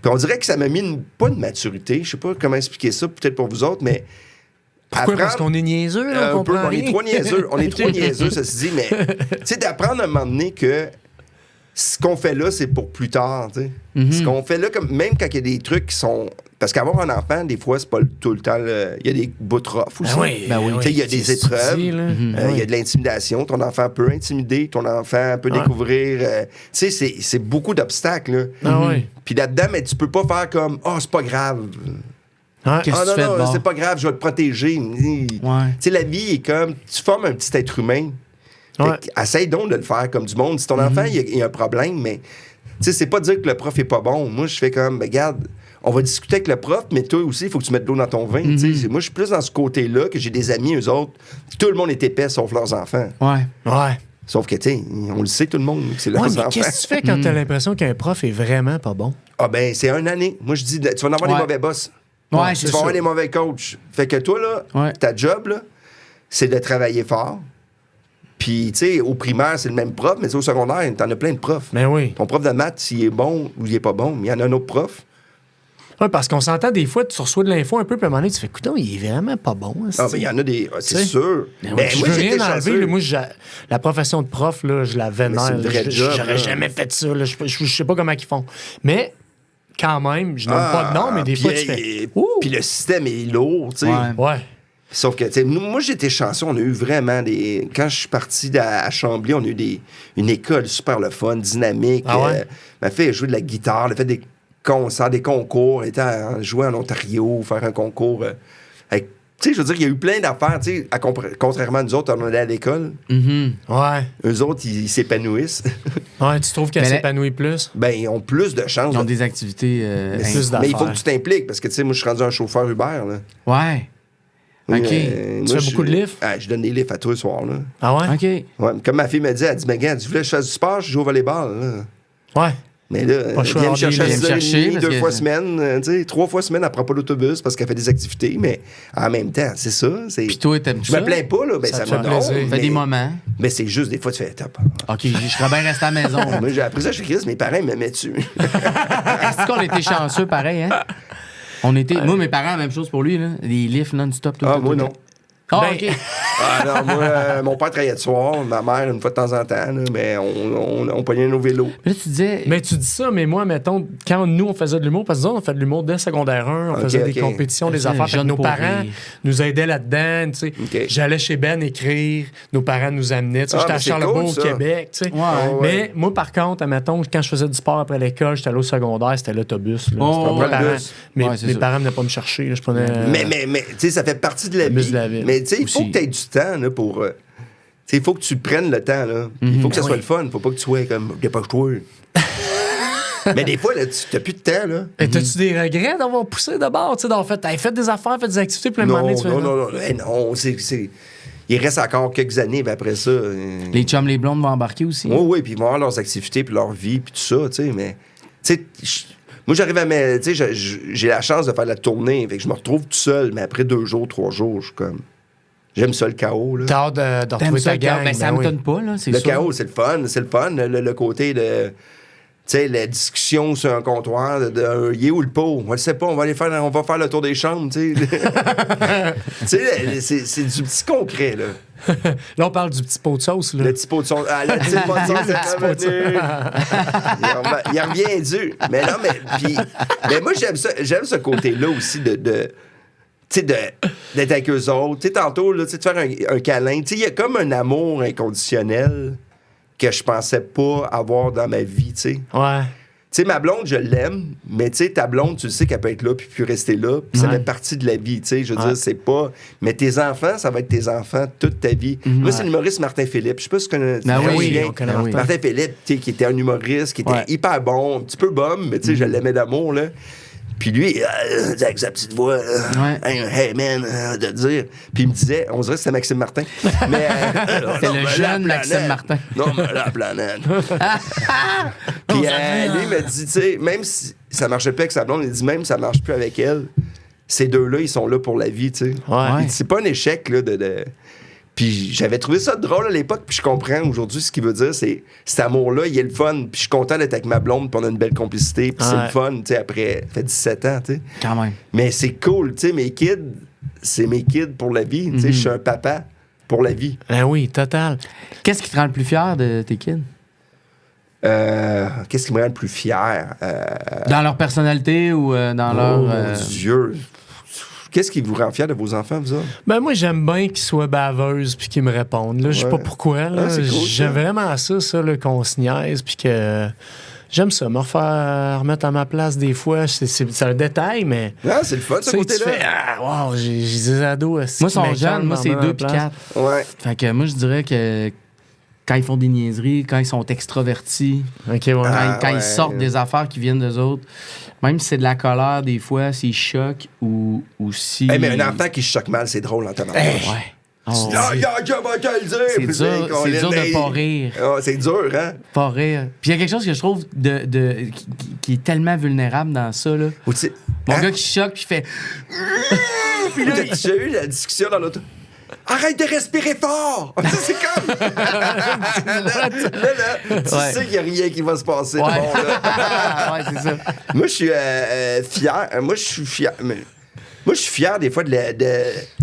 Puis on dirait que ça m'a mis pas une maturité. Je sais pas comment expliquer ça, peut-être pour vous autres, mais... Pourquoi? Parce qu'on est niaiseux, là, on comprend rien. On est trop niaiseux, ça se dit, mais... Tu sais, d'apprendre à un moment donné que ce qu'on fait là, c'est pour plus tard, tu sais. Ce qu'on fait là, même quand il y a des trucs qui sont... Parce qu'avoir un enfant, des fois, c'est pas tout le temps... Il y a des bouts rough aussi. Oui. Tu sais, il y a des épreuves, il y a de l'intimidation. Ton enfant peut intimider, ton enfant peut découvrir... tu sais, c'est beaucoup d'obstacles, là. Puis là-dedans, mais tu peux pas faire comme « Ah, c'est pas grave ». Qu'est-ce que tu fais de bon? C'est pas grave, je vais te protéger. Tu sais, la vie est comme... Tu formes un petit être humain. Essaye donc de le faire comme du monde. Si ton enfant, il y a un problème, mais... Tu sais, c'est pas dire que le prof est pas bon. Moi, je fais comme, regarde, on va discuter avec le prof, mais toi aussi, il faut que tu mettes de l'eau dans ton vin. Tu sais, moi, je suis plus dans ce côté-là que j'ai des amis, eux autres. Tout le monde est épais, sauf leurs enfants. Ouais. Sauf que, tu sais, on le sait, tout le monde, que c'est leurs enfants. Qu'est-ce que tu fais quand t'as l'impression qu'un prof est vraiment pas bon? Ah, ben, c'est une année. Moi, je dis, tu vas en avoir des mauvais boss. Ouais, Tu c'est vas ça. avoir des mauvais coachs. Fait que toi, là, ta job, là, c'est de travailler fort. Puis, tu sais, au primaire, c'est le même prof, mais au secondaire, t'en as plein de profs. Mais oui. Ton prof de maths, s'il est bon ou il est pas bon, mais il y en a un autre prof. Oui, parce qu'on s'entend des fois, tu reçois de l'info un peu, puis à un moment donné, tu fais, écoute, il est vraiment pas bon. Ah, mais il y en a des. C'est sûr. Mais je veux rien enlever. Moi, la profession de prof, là, je la vénère. C'est une vraie job. J'aurais jamais fait ça. Là. Je sais pas comment ils font. Mais, quand même, je n'aime pas de nom, mais des fois, tu fais. Puis le système est lourd, tu sais. Ouais. Sauf que, tu sais, moi, j'étais chanceux. On a eu vraiment des... Quand je suis parti à Chambly, on a eu une école super le fun, dynamique. M'a fait jouer de la guitare, elle a fait des concerts, des concours. Elle était jouer en Ontario, faire un concours. Tu sais, je veux dire, il y a eu plein d'affaires, tu sais, contrairement à nous autres, on allait à l'école. Ouais. Eux autres, ils s'épanouissent. Ouais, tu trouves qu'elle s'épanouit plus? Ben, ils ont plus de chance. Ils ont des activités... mais il faut que tu t'impliques, parce que, tu sais, moi, je suis rendu un chauffeur Uber, là. Ouais. OK. Tu fais beaucoup de lifts? Je donne des lifts à tous les soirs, là. Ah ouais? OK. Ouais, comme ma fille me dit, elle dit, mais gars, tu voulais que je fasse du sport, je joue au volleyball, là. Ouais. Mais là, elle vient me chercher à 6h30, 2 fois semaine, tu sais, 3 fois semaine, elle prend pas l'autobus parce qu'elle fait des activités, mais en même temps, c'est ça. Puis toi, t'aimes-tu ça? Je me plains pas, là, ben ça me plaisir. Fait des moments. Mais c'est juste, des fois, tu fais top. OK, je serais bien resté à la maison. Moi, après ça, je fais Chris, mes parents m'aimaient dessus. Est-ce qu'on était chanceux, pareil, hein? Moi, mes parents, même chose pour lui, là. Des lifts non-stop tout le temps. Moi, non. Ah, OK. Non, moi, mon père travaillait de soir, ma mère, une fois de temps en temps, là, mais on pognait nos vélos. Là, tu disais... Mais tu dis ça, mais moi, mettons, quand nous, on faisait de l'humour, parce que nous, on fait de l'humour dès secondaire 1, on faisait des compétitions, des affaires. Fait que nos parents nous aidaient là-dedans, tu sais. J'allais chez Ben écrire, nos parents nous amenaient. J'étais à Charlebourg, au Québec, tu sais. Mais moi, par contre, mettons, quand je faisais du sport après l'école, j'étais allé au secondaire, c'était l'autobus. Mes parents venaient pas me chercher. Je prenais... Mais tu sais, ça fait partie de la vie. Mais tu sais, il faut que tu aies du temps là, pour... il faut que tu prennes le temps. Là. Il faut que ça soit le fun. Il faut pas que tu sois comme... Dépêche-toi. Mais des fois, là, tu n'as plus de temps. Là. Et t'as-tu des regrets d'avoir poussé de bord? D'avoir fait des affaires, fait des activités, puis non, il reste encore quelques années, puis après ça... Les chums, les blondes vont embarquer aussi. Oui, puis ils vont avoir leurs activités, puis leur vie, puis tout ça, tu sais, mais... Tu sais, moi, j'arrive à... Tu sais, j'ai la chance de faire la tournée, fait que je me retrouve tout seul, mais après 2 jours, 3 jours, je suis comme... J'aime ça, le chaos. Là. T'as hâte de retrouver ta gang. Ben, ça me donne pas, là, c'est le sûr. chaos, c'est le fun. C'est le fun, le côté de... Tu sais, la discussion sur un comptoir, il est où le pot? On le sait pas, on va faire le tour des chambres, tu sais. Tu sais, c'est du petit concret, là. Là, on parle du petit pot de sauce, là. Le petit pot de sauce. Ah, le petit pot de sauce, c'est revenu. Il revient dur. Mais non, mais moi, j'aime ce côté-là aussi de tu sais, d'être avec eux autres. Tu sais, tantôt, là, de faire un câlin. Tu sais, il y a comme un amour inconditionnel que je pensais pas avoir dans ma vie, tu sais. Ouais. Tu sais, ma blonde, je l'aime, mais tu sais, ta blonde, tu sais qu'elle peut être là puis rester là. Puis ça fait partie de la vie, tu sais. Je veux dire, c'est pas... Mais tes enfants, ça va être tes enfants toute ta vie. Moi, c'est l'humoriste Martin Philippe. Je sais pas si tu connais... on connaît Martin Philippe, tu sais, qui était un humoriste, qui était hyper bon, un petit peu bum, mais tu sais, je l'aimais d'amour, là. Puis lui, avec sa petite voix, hey man, de dire. Puis il me disait, on dirait que c'était Maxime Martin. Mais c'est le jeune Maxime Martin. Non, mais la planète. Puis lui, il m'a dit, tu sais, même si ça marchait pas avec sa blonde, il dit, même si ça marche plus avec elle, ces deux-là, ils sont là pour la vie, tu sais. Ouais. C'est pas un échec, là, de... Puis j'avais trouvé ça drôle à l'époque, puis je comprends aujourd'hui ce qu'il veut dire, c'est cet amour-là, il est le fun, puis je suis content d'être avec ma blonde, puis on a une belle complicité, puis c'est le fun, tu sais, après, ça fait 17 ans, tu sais. Quand même. Mais c'est cool, tu sais, mes kids, c'est mes kids pour la vie, tu sais, je suis un papa pour la vie. Ben oui, total. Qu'est-ce qui te rend le plus fier de tes kids? Qu'est-ce qui me rend le plus fier? Dans leur personnalité ou dans leur... Mon Dieu! Qu'est-ce qui vous rend fier de vos enfants, vous autres? Ben moi, j'aime bien qu'ils soient baveuses puis qu'ils me répondent. Là, je sais pas pourquoi. Là. C'est cool, j'aime vraiment ça là, qu'on se niaise puis que... J'aime ça, me remettre à ma place des fois. C'est un détail, mais... Ah, c'est le fun, ce côté-là. Tu fais, wow, j'ai des ados... Moi, ils sont jeunes. Moi, c'est 2 puis 4. Ouais. Fait que moi, je dirais que quand ils font des niaiseries, quand ils sont extrovertis, quand ils sortent des affaires qui viennent d'eux autres, même si c'est de la colère, des fois, s'ils choquent ou si... Hey, mais un enfant qui choque mal, c'est drôle en tabarnak. C'est dur de pas rire. C'est dur, hein? Pas rire. Puis il y a quelque chose que je trouve qui est tellement vulnérable dans ça, là. Mon gars qui choque, puis il fait... Puis là, j'ai eu la discussion dans l'auto. Arrête de respirer fort! C'est comme... là, tu sais qu'il n'y a rien qui va se passer. Ouais, bon, là. c'est ça. Moi, je suis fier. Moi, je suis fier. Moi, je suis fier des fois de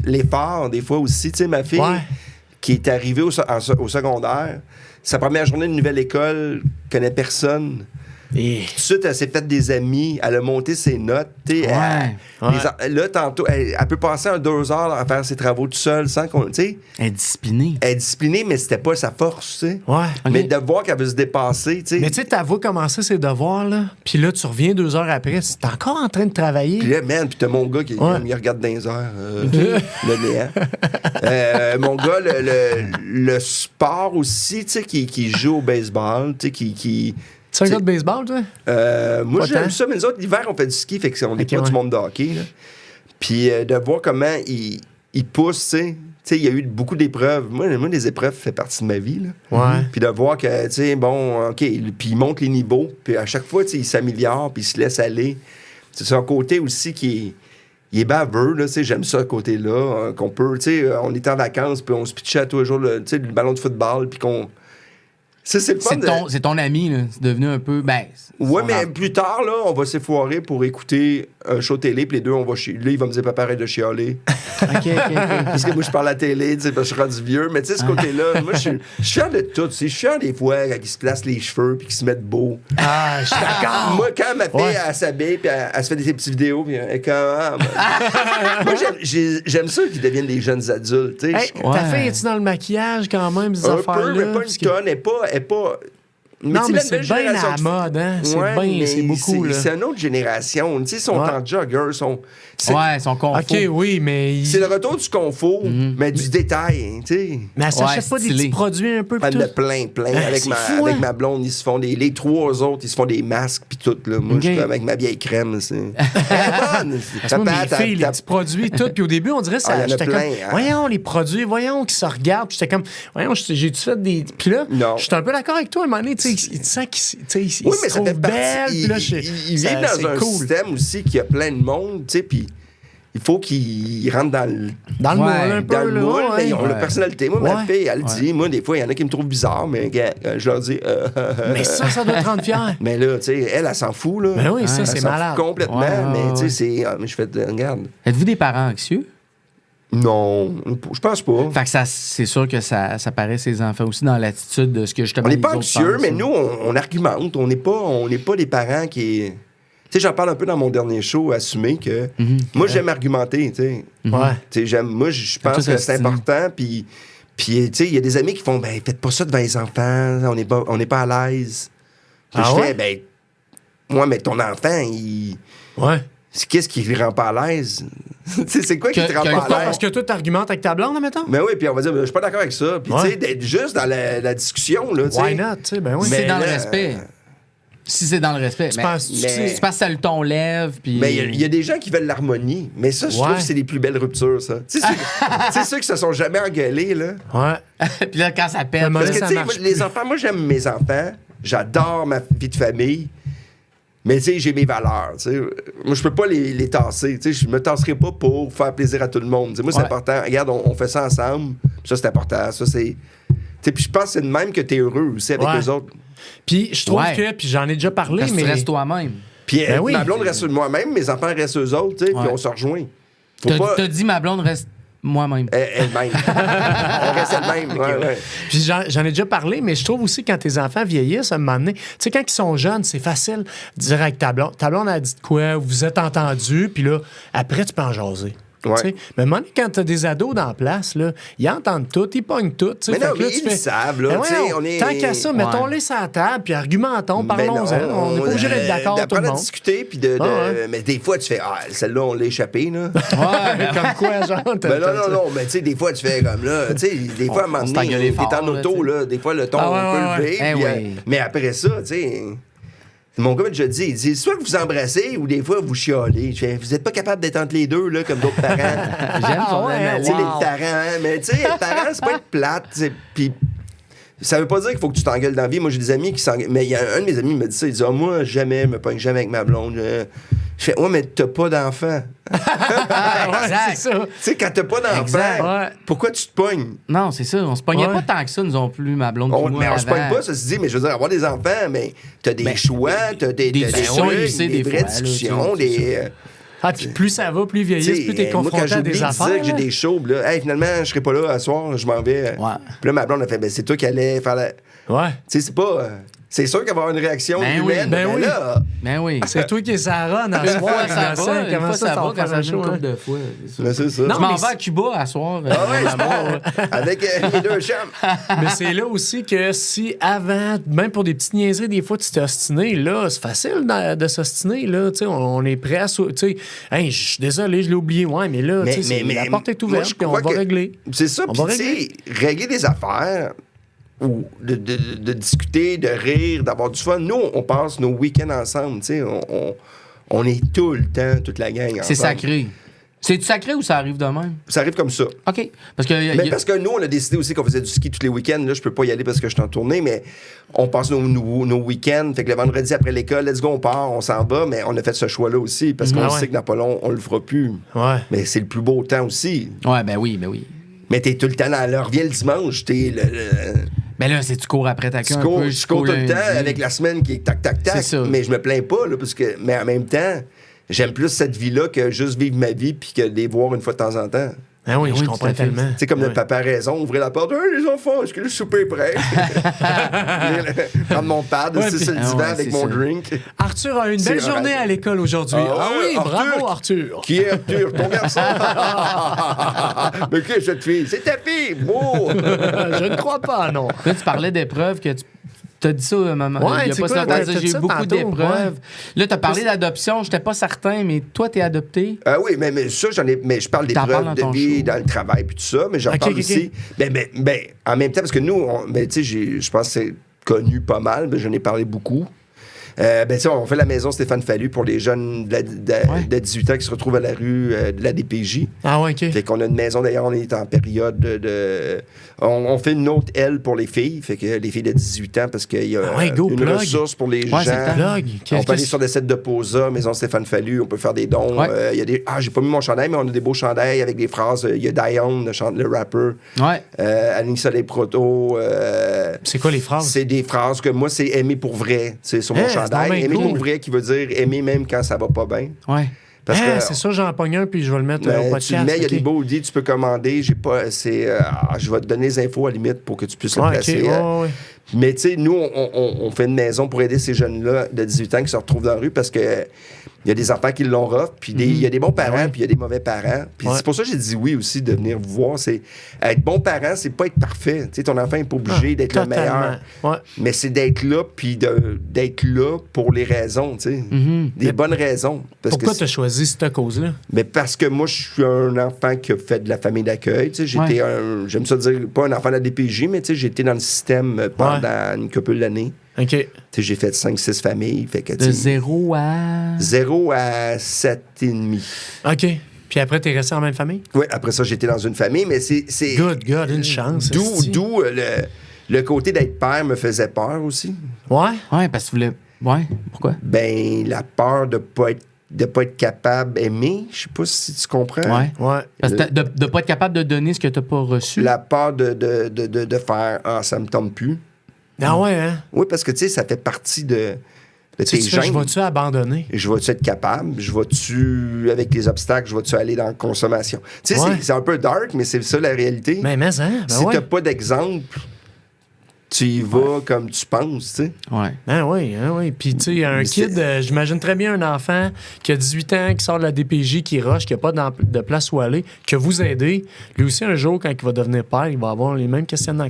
l'effort, des fois aussi. Tu sais, ma fille qui est arrivée au secondaire, sa première journée de nouvelle école, connaît personne. Et tout de suite, elle s'est faite des amis, elle a monté ses notes. Là, tantôt, elle peut passer 2 heures à faire ses travaux tout seule sans qu'on. Elle est disciplinée. Elle est disciplinée, mais c'était pas sa force, tu sais. Ouais. Mais de voir qu'elle veut se dépasser, tu sais. Mais tu sais, t'avoues commencer ses devoirs, là. Puis là, tu reviens 2 heures après, t'es encore en train de travailler. Puis là, man, puis t'as mon gars qui il regarde dans les heures. Le néant. Mon gars, le sport aussi, tu sais, qui joue au baseball, tu sais, qui tu es un gars de baseball, toi? Moi, j'aime ça, mais nous autres, l'hiver, on fait du ski, fait qu'on n'est pas du monde de hockey. Là. Puis de voir comment il pousse, tu sais. Tu sais, il y a eu beaucoup d'épreuves. Moi, les épreuves font partie de ma vie. Là. Ouais. Puis de voir que, tu sais, bon, OK, puis il monte les niveaux. Puis à chaque fois, tu sais, il s'améliore, puis il se laisse aller. C'est un côté aussi qui est baveux, là, tu sais, j'aime ça, ce côté-là, qu'on peut, tu sais, on était en vacances, puis on se pitchait à tous les jours, tu sais, le ballon de football, puis qu'on... C'est le fun c'est ton ami, là. C'est devenu un peu... Ouais, mais plus tard, là, on va s'effoirer pour écouter un show télé, puis les deux, on va chialer. Là, il va me dire, pas pareil de chialer. OK. Parce que moi, je parle à la télé, tu sais, parce que je suis rendu vieux. Mais tu sais, ce côté-là, moi, je suis fier de tout. Je suis fier des fois quand ils se placent les cheveux, puis qu'ils se mettent beaux. Ah, je suis d'accord. Moi, quand ma fille, elle s'habille, puis elle se fait des petites vidéos, puis elle est comme... moi, j'aime ça qu'ils deviennent des jeunes adultes, tu sais. Hey, ta fille, es-tu dans le maquillage quand même, ces affaires-là? Un peu, mais pas une tonne, elle est pas... Non, mais c'est bien à la mode, hein? C'est beaucoup, là. C'est une autre génération. Tu sais, ils sont en jogger, ils sont confort. OK, oui, mais... C'est le retour du confort, mais du détail, tu sais. Mais elle s'achète pas des petits produits un peu plus de plein. Avec ma blonde, ils se font les 3 autres, ils se font des masques puis tout, là. Moi, je suis avec ma vieille crème, c'est... Les filles, les petits produits, tout. Puis au début, on dirait ça. J'étais comme, voyons, les produits, voyons, qui se regardent. Puis j'étais comme, voyons, j'ai-tu fait des... Puis là, j'étais un peu d'accord avec toi, à un moment donné, tu sais, il sent qu'il se trouve belle. Il vit dans un système aussi qui a plein de monde, tu sais, puis il faut qu'il rentre dans le moule un peu. Dans le moule, mais ils ont leur la personnalité. Moi, ma fille, elle dit, moi, des fois, il y en a qui me trouvent bizarre, mais je leur dis... mais ça doit te rendre fier. Mais là, tu sais, elle s'en fout, là. Mais oui, ça, c'est malade. Complètement, mais tu sais, c'est... Je fais, regarde... Êtes-vous des parents anxieux? Non, je pense pas. Fait que c'est sûr que ça paraît ses enfants aussi dans l'attitude de ce que justement. On n'est pas anxieux, mais nous, on argumente. On n'est pas des parents qui. Tu sais, j'en parle un peu dans mon dernier show, assumer que moi, j'aime argumenter, tu sais. Tu sais, moi, je pense que c'est important, puis tu sais, il y a des amis qui font, faites pas ça devant les enfants, on n'est pas à l'aise. Je fais, Moi, mais ton enfant, il... Ouais. Qu'est-ce qui le rend pas à l'aise? C'est quoi qui te rend pas à l'aise? Parce que toi, t'argumentes avec ta blonde, admettons? Mais oui, puis on va dire, je suis pas d'accord avec ça. Puis, tu sais, d'être juste dans la discussion, là, tu sais. Why not? Tu sais, ben oui. C'est dans le respect. Si c'est dans le respect. Tu Mais penses- c'est parce que ça le ton lève. Puis... Mais il y a des gens qui veulent l'harmonie. Mais ça, je trouve que c'est les plus belles ruptures, ça. Tu sais, ceux qui se sont jamais engueulés, là. Ouais. puis là, quand ça pète. Parce que, ça tu sais, marche les enfants, moi, j'aime mes enfants. J'adore ma vie de famille. Mais, tu sais, j'ai mes valeurs. Tu sais. Moi, je peux pas les tasser. Tu sais, je me tasserai pas pour faire plaisir à tout le monde. Tu sais, moi, c'est important. Regarde, on fait ça ensemble. Ça, c'est important. Ça, c'est. Tu sais, puis je pense que c'est de même que tu es heureux aussi avec les autres. Puis je trouve que, puis j'en ai déjà parlé, Parce que mais. tu restes toi-même. Puis Ben oui. ma blonde reste moi-même, mes enfants restent eux autres, tu sais, puis on se rejoint. T'as dit ma blonde reste moi-même. Elle-même. Elle reste elle-même. Ouais. Puis j'en ai déjà parlé, mais je trouve aussi quand tes enfants vieillissent, à un moment donné, tu sais, quand ils sont jeunes, c'est facile de dire avec ta blonde. Ta blonde a dit de quoi, vous êtes entendus, puis là, après, tu peux en jaser. Ouais. Mais à un moment donné, quand t'as des ados dans la place, là, ils entendent tout, ils pognent tout. Mais non, mais là, ils le savent, là. Ben tu sais, ouais, on est... Tant qu'à ça, mettons-les sur la table, puis argumentons, parlons-en. On n'est pas obligé d'être d'accord, tout le d'apprendre à monde. discuter, puis mais des fois, tu fais, celle-là, on l'a échappé, là. Ouais, comme quoi, genre? Ben non, mais tu sais, des fois, tu fais comme là, tu sais, des fois, à un moment donné, t'es en auto, là, des fois, le ton, on peut lever, mais après ça, tu sais... Mon gars m'a déjà dit, il dit, soit que vous embrassez ou des fois vous chialez. Je fais, vous n'êtes pas capable d'être entre les deux, là, comme d'autres parents. J'aime son analyse. Tu sais, les parents, hein, mais tu sais, être parent, c'est pas être plate. Puis ça veut pas dire qu'il faut que tu t'engueules dans la vie. Moi, j'ai des amis qui s'engueulent. Mais il y a un de mes amis qui me dit ça. Il dit, moi, jamais, je me pogne jamais avec ma blonde. Je fais, ouais, mais t'as pas d'enfant. C'est ça. Tu sais, quand t'as pas d'enfant, pourquoi tu te pognes? Non, c'est ça. On se pognait pas tant que ça, nous non plus, ma blonde. Mais on se pogne pas, ça se dit, mais je veux dire, avoir des enfants, mais t'as des choix, t'as des vraies discussions, puis plus ça va, plus vieillissent, plus t'es confronté à des affaires. Moi, quand j'ai des shows, là, finalement, je serai pas là à soir, je m'en vais. Puis là, ma blonde a fait, c'est toi qui allais faire la... Ouais. Tu sais, c'est pas... C'est sûr qu'il va y avoir une réaction humaine. Ben oui. C'est toi qui es Sarah dans ce soir. Ça va, comment ça va quand ça joue une couple de fois. C'est ça. Je m'en vais à Cuba à soir. Avec les deux chambres. Mais c'est là aussi que si avant, même pour des petites niaiseries, des fois, tu t'es ostiné, là, c'est facile de s'ostiner, là. Tu sais, on est prêt à... Tu sais, hey, je suis désolé, je l'ai oublié. Ouais, mais là, tu sais, la porte est ouverte, puis on va régler. C'est ça, puis tu sais, régler des affaires... ou de discuter, de rire, d'avoir du fun. Nous, on passe nos week-ends ensemble, tu sais. On est tout le temps, toute la gang ensemble. C'est sacré. C'est-tu sacré ou ça arrive de même? Ça arrive comme ça. OK. Parce que nous, on a décidé aussi qu'on faisait du ski tous les week-ends. Là, je peux pas y aller parce que je suis en tournée, mais on passe nos week-ends. Fait que le vendredi après l'école, let's go, on part, on s'en va. Mais on a fait ce choix-là aussi parce qu'on sait que dans pas long, on le fera plus. Ouais. Mais c'est le plus beau temps aussi. Ouais, ben oui. Mais t'es tout le temps dans l'heure. Reviens le dimanche, t'es Ben là, c'est tu cours après ta queue un peu. Je cours tout le temps avec la semaine qui est tac. C'est ça. Mais je me plains pas, là, mais en même temps, j'aime plus cette vie-là que juste vivre ma vie puis que les voir une fois de temps en temps. Ah oui, je comprends tellement. Tu sais, comme notre papa a raison, ouvrez la porte. Hey, les enfants, est-ce que le souper est prêt? Prendre mon pad, c'est sur le divan avec mon drink. Arthur a une belle journée à l'école aujourd'hui. Ah oui, bravo, Arthur. Qui est Arthur? Ton garçon? Mais qui est cette fille? C'est ta fille! Beau! Je ne crois pas, non. Là, tu parlais d'épreuves que tu... T'as dit ça, maman. Ouais, il y a pas si longtemps. J'ai eu beaucoup d'épreuves. Ouais. Là, t'as parlé d'adoption. J'étais pas certain, mais toi, t'es adopté. Oui, mais ça, mais je parle d'épreuves de vie, dans le travail, puis tout ça, mais j'en parle aussi. Ben, en même temps, parce que nous, tu sais, je pense que c'est connu pas mal, mais j'en ai parlé beaucoup. On fait la maison Stéphane Fallu pour les jeunes de 18 ans qui se retrouvent à la rue de la DPJ. Ah ouais, OK. Fait qu'on a une maison, d'ailleurs, on est en période on fait une autre aile pour les filles, fait que les filles de 18 ans, parce qu'il y a une ressource pour les gens. On peut aller sur des sites de Posa, maison Stéphane Fallu, on peut faire des dons. Il y a des... j'ai pas mis mon chandail, mais on a des beaux chandails avec des phrases. Il y a Diane, le rapper. Annie Soleil Proto. C'est quoi les phrases? C'est des phrases que moi, c'est aimer pour vrai. C'est sur mon chandail. Aimer pour vrai qui veut dire aimer même quand ça va pas bien. Ouais. Parce que, c'est ça, j'en pogne un, puis je vais le mettre au podcast. Tu le mets, il y a des beaux tu peux commander. Je vais te donner les infos à la limite pour que tu puisses le placer. Mais tu sais, nous, on fait une maison pour aider ces jeunes-là de 18 ans qui se retrouvent dans la rue parce que il y a des enfants qui l'ont rough, puis il y a des bons parents, puis il y a des mauvais parents. Puis c'est pour ça que j'ai dit oui aussi de venir vous voir. C'est être bon parent, c'est pas être parfait. Tu sais, ton enfant n'est pas obligé d'être le meilleur. Ouais. Mais c'est d'être là, puis d'être là pour les raisons, tu sais. Des bonnes raisons. Pourquoi tu as choisi cette cause-là? Mais parce que moi, je suis un enfant qui a fait de la famille d'accueil. Tu sais, j'étais j'aime ça dire, pas un enfant de la DPJ, mais tu sais, j'étais dans le système pendant une couple d'années. OK. Tu sais, j'ai fait 5-6 familles. Fait que, de 0 à... 0 à 7,5. OK. Puis après, t'es resté en même famille? Oui, après ça, j'étais dans une famille, mais c'est... Good, une chance. D'où le côté d'être père me faisait peur aussi. Ouais? Ouais, parce que tu voulais... Ouais, pourquoi? Ben, la peur de pas être capable d'aimer. Je sais pas si tu comprends. Ouais. Parce que de pas être capable de donner ce que t'as pas reçu. La peur de faire « Ah, ça me tombe plus ». Ah ouais, hein? Oui, parce que, tu sais, ça fait partie de tes gènes. Je vais-tu abandonner? Je vais-tu être capable? Je vais-tu, avec les obstacles, je vais-tu aller dans la consommation? Tu sais, c'est un peu dark, mais c'est ça la réalité. Mais hein? Si t'as pas d'exemple, tu y vas comme tu penses, tu sais. Ouais. Oui. Puis, tu sais, un kid, j'imagine très bien un enfant qui a 18 ans, qui sort de la DPJ, qui rush, qui n'a pas de place où aller, que vous aidez. Lui aussi, un jour, quand il va devenir père, il va avoir les mêmes questionnements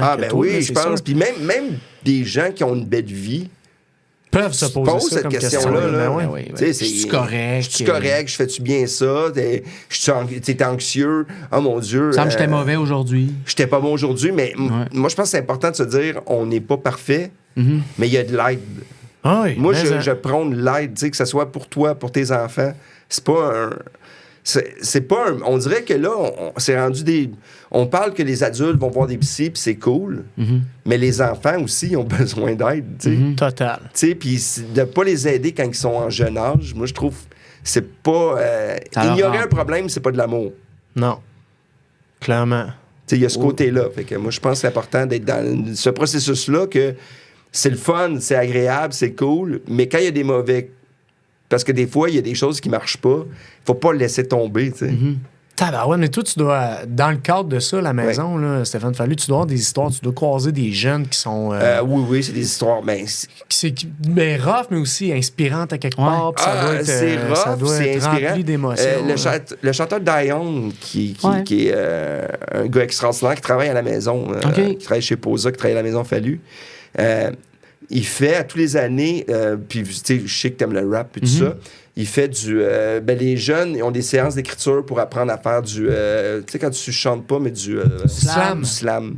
Ah, que ben toi, oui, je pense. Puis même des gens qui ont une belle vie peuvent se poser cette question-là. C'est correct. Je suis correct, je fais-tu bien ça? T'es anxieux? Oh mon Dieu. Ça me j'étais mauvais aujourd'hui. J'étais pas bon aujourd'hui, mais moi, je pense que c'est important de se dire on n'est pas parfait, mais il y a de l'aide. Ah oui, moi, je prône l'aide, que ce soit pour toi, pour tes enfants. C'est pas un. C'est pas un... On dirait que là, c'est rendu des... On parle que les adultes vont voir des psys, puis c'est cool, mais les enfants aussi ont besoin d'aide, tu sais. Total. Tu sais, puis de pas les aider quand ils sont en jeune âge, moi, je trouve c'est pas... ignorer un problème, c'est pas de l'amour. Non. Clairement. Tu sais, il y a ce côté-là. Fait que moi, je pense que c'est important d'être dans ce processus-là, que c'est le fun, c'est agréable, c'est cool, mais quand il y a des mauvais... Parce que des fois, il y a des choses qui marchent pas. Faut pas le laisser tomber, tu sais. Ouais, mais toi, tu dois, dans le cadre de ça, la maison, là, Stéphane Fallu, tu dois avoir des histoires, tu dois croiser des jeunes qui sont... oui, c'est des histoires, mais rough, mais aussi inspirantes à quelque part. Ça doit être, c'est rough, ça doit c'est être inspirant. rempli d'émotions. Le chanteur Dion, qui est un gars extraordinaire, qui travaille à la maison, qui travaille chez Posa, qui travaille à la maison Fallu, il fait à tous les années, puis tu sais, je sais que t'aimes le rap et tout ça, il fait du... les jeunes, ils ont des séances d'écriture pour apprendre à faire du... tu sais, quand tu chantes pas, mais du... slam.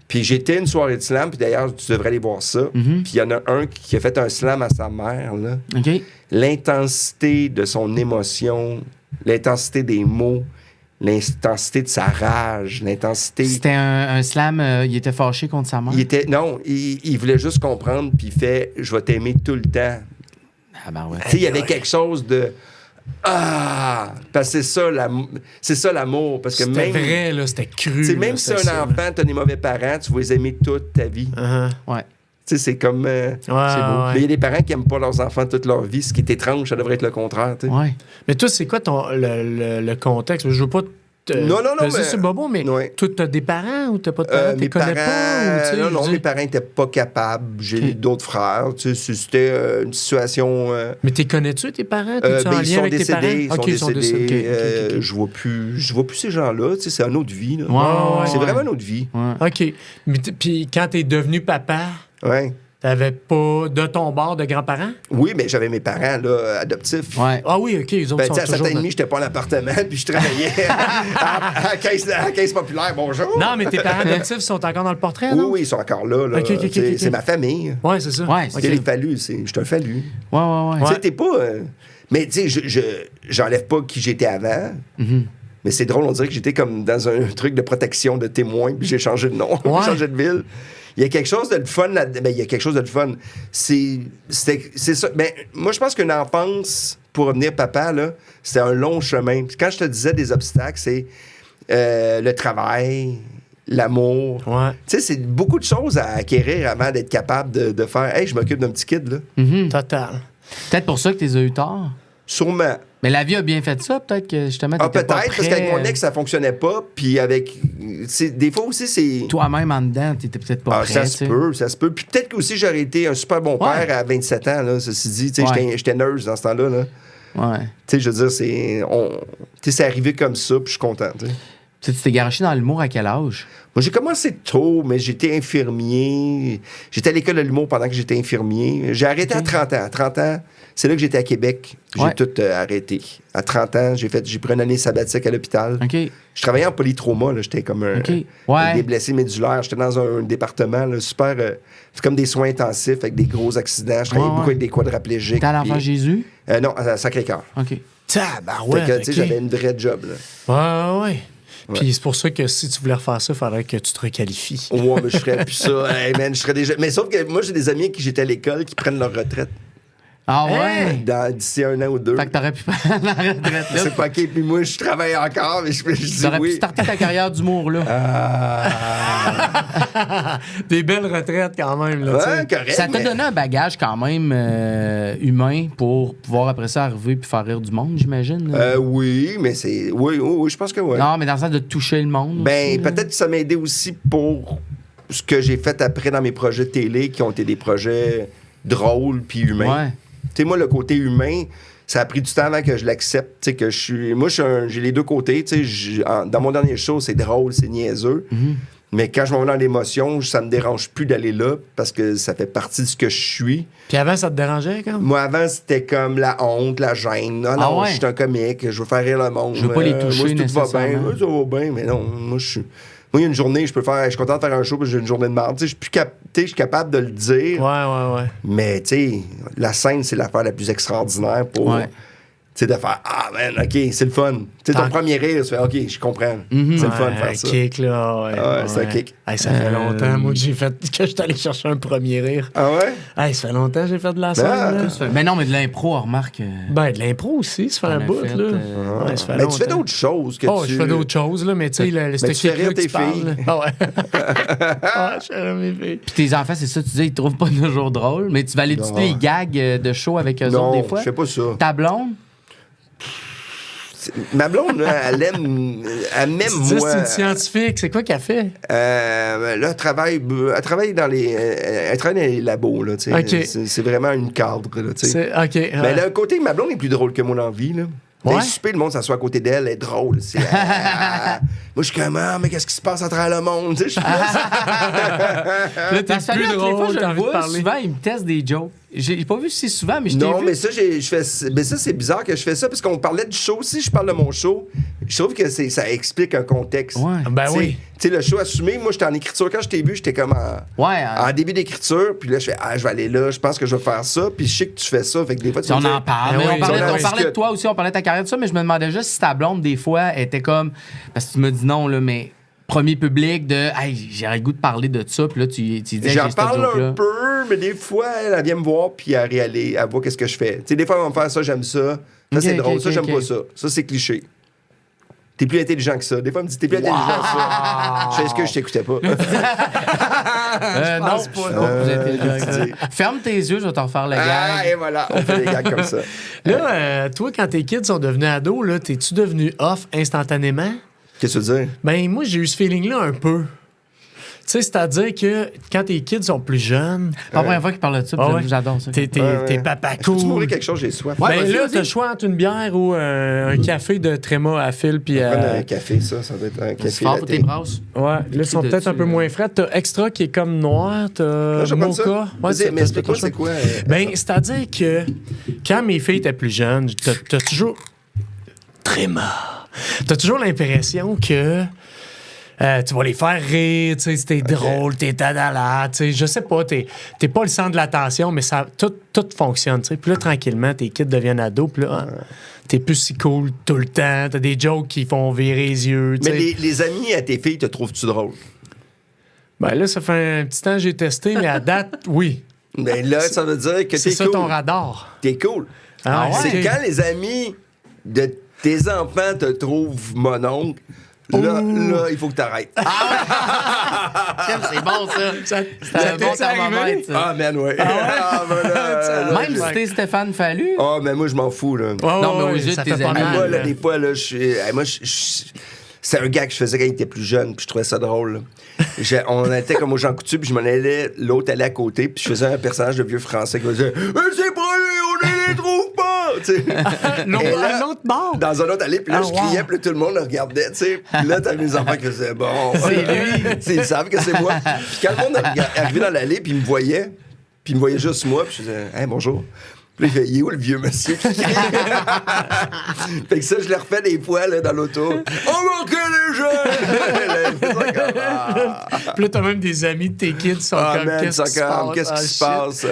Puis j'étais une soirée de slam, puis d'ailleurs, tu devrais aller voir ça. Puis il y en a un qui a fait un slam à sa mère, là. L'intensité de son émotion, l'intensité des mots, l'intensité de sa rage, l'intensité... C'était un slam, il était fâché contre sa mère? Il voulait juste comprendre, puis il fait « Je vais t'aimer tout le temps ». Ah ben ouais. Tu sais, il y avait quelque chose de... Ah! Parce que c'est ça l'amour. Parce que c'était même, vrai, là, c'était cru. Même si un enfant, t'as des mauvais parents, tu vas les aimer toute ta vie. Ouais. Tu sais, c'est comme... c'est beau. Mais il y a des parents qui n'aiment pas leurs enfants toute leur vie, ce qui est étrange, ça devrait être le contraire. Tu sais. Ouais. Mais toi, c'est quoi le contexte? Je veux pas non, mais... c'est bobo, mais toi, t'as des parents ou t'as pas de parents? Tu les connais pas? Non, mes parents n'étaient pas capables. J'ai d'autres frères. Tu sais, c'était une situation... Mais t'es connais-tu, tes parents? T'es-tu en lien avec tes parents? Ils sont décédés. Je vois plus ces gens-là. Tu sais, c'est une autre vie. Là. C'est vraiment une autre vie. OK. Puis quand t'es devenu papa... Ouais. T'avais pas de ton bord de grands-parents? Oui, mais j'avais mes parents là, adoptifs. Ouais. Ah oui, OK. Les autres sont à 7 ans et demi, j'étais pas en appartement, puis je travaillais à la caisse populaire. Bonjour. Non, mais tes parents adoptifs sont encore dans le portrait, non? Oui, ils sont encore là. Okay. C'est ma famille. Oui, c'est ça. Ouais, c'est les Fallu. Je suis un Fallu. Ouais. Tu sais, t'es pas... Mais tu sais, j'enlève pas qui j'étais avant. Mais c'est drôle, on dirait que j'étais comme dans un truc de protection de témoin, puis j'ai changé de nom, j'ai changé de ville. Il y a quelque chose de fun là-dedans. Ben, il y a quelque chose de fun. C'est ça. Ben, moi, je pense qu'une enfance, pour devenir papa, là, c'est un long chemin. Puis quand je te disais des obstacles, c'est le travail, l'amour. Ouais. Tu sais, c'est beaucoup de choses à acquérir avant d'être capable de faire « Hey, je m'occupe d'un petit kid. » là. Mm-hmm. Total. Peut-être pour ça que tu les as eu tard. Sûrement. Mais la vie a bien fait ça, peut-être que justement. Peut-être, parce qu'avec mon ex, ça fonctionnait pas. Puis avec. Des fois aussi, c'est. Toi-même en dedans, t'étais peut-être pas prêt. Ça se peut. Puis peut-être que aussi, j'aurais été un super bon père à 27 ans, là, ceci dit. J'étais nurse dans ce temps-là. Là. Ouais. Je veux dire, c'est arrivé comme ça, puis je suis content. Tu t'es garoché dans l'humour à quel âge? Moi, j'ai commencé tôt, mais j'étais infirmier. J'étais à l'école de l'humour pendant que j'étais infirmier. J'ai arrêté à 30 ans. À 30 ans, c'est là que j'étais à Québec. J'ai tout arrêté. À 30 ans, j'ai pris une année sabbatique à l'hôpital. Okay. Je travaillais en polytrauma. Là. J'étais comme des blessés médulaires. J'étais dans un département là, super... c'est comme des soins intensifs avec des gros accidents. Je travaillais beaucoup avec des quadraplégiques. T'es à l'Enfant Jésus? Non, à Sacré-Cœur. OK. J'avais une vraie job. Là. Ouais. Puis c'est pour ça que si tu voulais refaire ça, il faudrait que tu te requalifies. Ouais, mais je ferais plus ça. Hey, man, je serais déjà... Mais sauf que moi, j'ai des amis qui j'étais à l'école qui prennent leur retraite. Ah ouais? D'ici 1 an ou 2. Fait que t'aurais pu prendre la retraite. C'est pas OK. Puis moi, je travaille encore, mais je dis t'aurais oui. pu starter ta carrière d'humour, là. Des belles retraites quand même. Là, correct. Ça t'a donné un bagage quand même humain pour pouvoir après ça arriver puis faire rire du monde, j'imagine. Oui, mais c'est... Oui, je pense que oui. Non, mais dans le sens de toucher le monde. Ben, aussi, peut-être que ça m'a aidé aussi pour ce que j'ai fait après dans mes projets de télé, qui ont été des projets drôles puis humains. Ouais. Tu sais, moi, le côté humain, ça a pris du temps avant que je l'accepte. Tu sais, que je suis... Moi, j'ai les deux côtés. Tu sais, dans mon dernier show, c'est drôle, c'est niaiseux. Mm-hmm. Mais quand je m'en vais dans l'émotion, ça me dérange plus d'aller là parce que ça fait partie de ce que je suis. Puis avant, ça te dérangeait quand même? Moi, avant, c'était comme la honte, la gêne. Non, je suis un comique, je veux faire rire le monde. Je veux pas les toucher moi, tout va bien. nécessairement. Ça va bien, mais non, moi, je suis... Moi, il y a une journée, je suis content de faire un show parce que j'ai une journée de merde. Je suis capable de le dire. Ouais. Mais, tu sais, la scène, c'est l'affaire la plus extraordinaire pour... Tu sais, de faire « Ah, man, OK, c'est le fun. » Tu sais, ton premier rire, tu fais « OK, je comprends. C'est le fun de faire ça. » Kick, là. C'est un kick. Hey, ça fait longtemps, moi, que je suis allé chercher un premier rire. Ah ouais? Hey, ça fait longtemps que j'ai fait de la scène. Là. Mais non, mais de l'impro, remarque. Ben, de l'impro aussi, ça fait un bout, là. Ouais, ça fait mais tu fais d'autres choses que je fais d'autres choses, là, mais tu sais, le tu fais rire tes filles. Ah ouais. Je fais rire mes filles. Puis tes enfants, c'est ça, tu dis, ils trouvent pas toujours drôle, mais tu vas aller écouter les gags de show avec eux autres des fois? Non, je fais pas ça. Ta blonde? Ma blonde, là, elle m'aime moi. C'est une scientifique. C'est quoi qu'elle fait? Là, elle travaille dans les labos, là, tu sais. Okay. C'est vraiment une cadre, là, tu sais. OK. Ouais. Mais d'un côté, ma blonde est plus drôle que mon envie, là. Ouais. Dans les soupers, le monde s'assoit à côté d'elle, elle est drôle. Moi, je suis comme, mais qu'est-ce qui se passe à travers le monde? Tu sais, je suis là, t'es plus drôle, t'as envie de parler. Souvent, il me teste des jokes. J'ai pas vu si souvent, mais je t'ai vu. Non, mais ça, c'est bizarre que je fais ça parce qu'on parlait du show. Si je parle de mon show, je trouve que ça explique un contexte. Ouais. Ben oui. Tu sais, le show assumé, moi, j'étais en écriture. Quand je t'ai vu, j'étais comme en début d'écriture. Puis là, je fais, je vais aller là, je pense que je vais faire ça. Puis je sais que tu fais ça. Fait que des fois, tu on en parle. Mais on parlait de toi aussi, on parlait de ta carrière, de ça, mais je me demandais juste si ta blonde, des fois, était comme. Parce que tu me dis non, là, mais. Premier public de hey, j'ai le goût de parler de ça, puis là tu dis j'en parle un peu, mais des fois elle vient me voir puis elle voit qu'est-ce que je fais. Tu sais, des fois elle va me faire ça, j'aime ça. Ça c'est drôle, ça j'aime pas ça. Ça c'est cliché. T'es plus intelligent que ça. Des fois elle me dit t'es plus intelligent que ça. Je fais est-ce que je t'écoutais pas? Non, c'est pas plus intelligent que ça. Ferme tes yeux, je vais te refaire le gag. Et voilà, on fait des gags comme ça. Là, toi quand tes kids sont devenus ados, là, t'es-tu devenu off instantanément? Qu'est-ce que tu veux dire? Ben, moi, j'ai eu ce feeling-là un peu. Tu sais, c'est-à-dire que quand tes kids sont plus jeunes... C'est la première fois qu'ils parlent de ça, j'adore ça. T'es papa cool. Peux-tu m'ouvrir quelque chose? J'ai soif. Ben là, t'as le choix entre une bière ou un café de tréma à fil. Puis un café, ça doit être un café. C'est fort pour tes brasses. Ouais, là, ils sont peut-être un peu moins frais. T'as Extra qui est comme noir, t'as Mocha. Ouais, mais explique-moi, c'est quoi? Ben, c'est-à-dire que quand mes filles étaient plus jeunes, t'as toujours... Tréma. T'as toujours l'impression que tu vas les faire rire, tu sais, t'es drôle, t'es tadala, tu sais, je sais pas, t'es pas le centre de l'attention, mais ça tout fonctionne, tu sais. Puis là, tranquillement, tes kids deviennent ados, puis là, t'es plus si cool tout le temps, t'as des jokes qui font virer les yeux, tu sais. Mais les amis à tes filles, te trouves-tu drôle? Ben là, ça fait un petit temps que j'ai testé, mais à date, oui. Ben là, ça veut dire que t'es cool. C'est ça ton radar. T'es cool. Ah, c'est quand les amis de tes enfants te trouvent mon oncle, Là, il faut que t'arrêtes. C'est bon, ça. C'est un bon thermomètre, ça. Ah, man, ouais. Même si t'es Stéphane Fallu. Ah, mais moi, je m'en fous, là. Non, mais aux yeux de tes amis. Moi, là, des fois, là, c'est un gars que je faisais quand il était plus jeune, puis je trouvais ça drôle. On était comme au Jean Coutu, puis je m'en allais, l'autre allait à côté, puis je faisais un personnage de vieux français qui me disait « c'est pas lui, on ne les trouve pas! » Un autre bord. Dans un autre allée, puis là, je criais, puis là, tout le monde le regardait, tu sais. Puis là, t'as mes enfants qui faisaient « bon, c'est lui! » Ils savent que c'est moi. Puis quand le monde arrivait dans l'allée, puis il me voyait juste moi, puis je disais « hey, bonjour ». Puis il fait, il est où le vieux monsieur? Fait que ça, je le refais des fois là, dans l'auto. On manquait les jeunes! Puis là, t'as même des amis de tes kids qui sont comme, qu'est-ce qui se passe?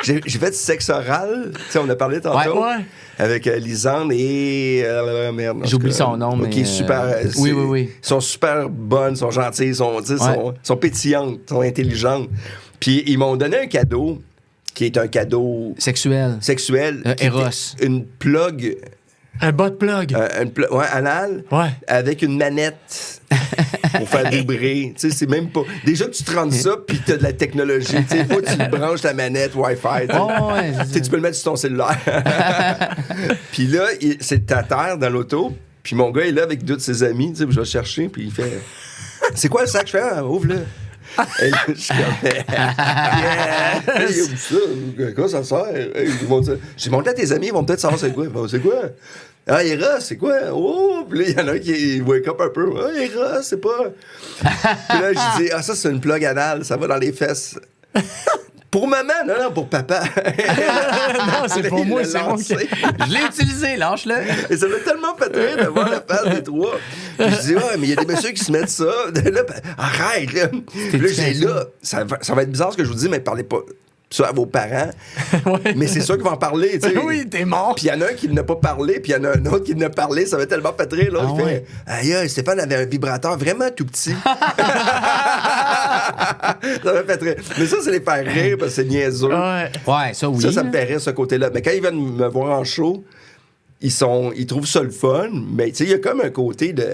J'ai fait du sexe oral. Tu sais, on a parlé tantôt. Ouais. Avec Lisanne et... merde. J'oublie son nom, mais... OK, super. Oui. Ils sont super bonnes, sont gentilles, sont pétillantes, sont intelligentes. Puis ils m'ont donné un cadeau qui est un cadeau... Sexuel. Eros. Une plug... Un bot plug. Anal. Ouais. Avec une manette pour faire vibrer. Tu sais, c'est même pas... Déjà que tu te rends ça, puis t'as de la technologie. Tu sais, faut que tu branches la manette Wi-Fi. Tu peux le mettre sur ton cellulaire. Puis là, c'est à terre dans l'auto. Puis mon gars est là avec deux de ses amis. Tu sais, je vais chercher, puis il fait... C'est quoi le sac? Je fais, ouvre-le. Et là, je suis comme, quoi ça sert? J'ai monté à tes amis, ils vont peut-être savoir c'est quoi. C'est quoi? Ah, Eros, c'est quoi? Oh! Puis là, il y en a un qui wake up un peu. Ah, Eros, c'est pas. Puis là, je dis, ça, c'est une plug anale, ça va dans les fesses. Pour maman, non, pour papa. Non, c'est pour moi, c'est moi. Je l'ai utilisé, lâche-le. Et ça m'a tellement fait rire de voir la face des trois. Puis je dis, mais il y a des messieurs qui se mettent ça. Là, arrête, là. Puis là, je dis, là, ça va être bizarre ce que je vous dis, mais parlez pas ça à vos parents. Ouais. Mais c'est sûr qu'ils vont en parler, tu sais. Oui, t'es mort. Puis il y en a un qui n'a pas parlé, puis il y en a un autre qui n'a parlé. Ça m'a tellement fait rire, là. Il fait, aïe, Stéphane avait un vibrateur vraiment tout petit. Ça m'a fait rire. Mais ça, c'est les faire rire parce que c'est niaiseux. Ouais, ça, oui. Ça me fait rire, ce côté-là. Mais quand ils viennent me voir en show, ils trouvent ça le fun, mais tu sais, il y a comme un côté de...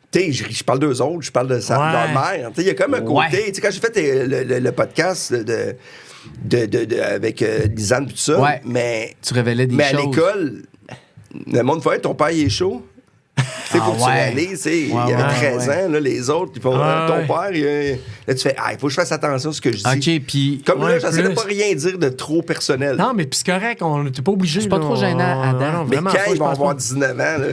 Tu sais, je parle d'eux autres, je parle de leur mère. Tu sais, il y a comme un côté... Tu sais, quand j'ai fait le podcast avec Lisanne et tout ça, mais... Tu révélais des choses. Mais à l'école, le monde fait, ton père, il est chaud. Tu sais, faut que tu réalises, il y avait 13 ans, là, les autres, ils font, ton père, là, tu fais, il faut que je fasse attention à ce que je dis. OK, puis... Comme là, j'essaie de pas rien dire de trop personnel. Non, mais puis c'est correct, t'es pas obligé. C'est pas trop gênant, Adam. Mais quand ils vont avoir 19 ans, là,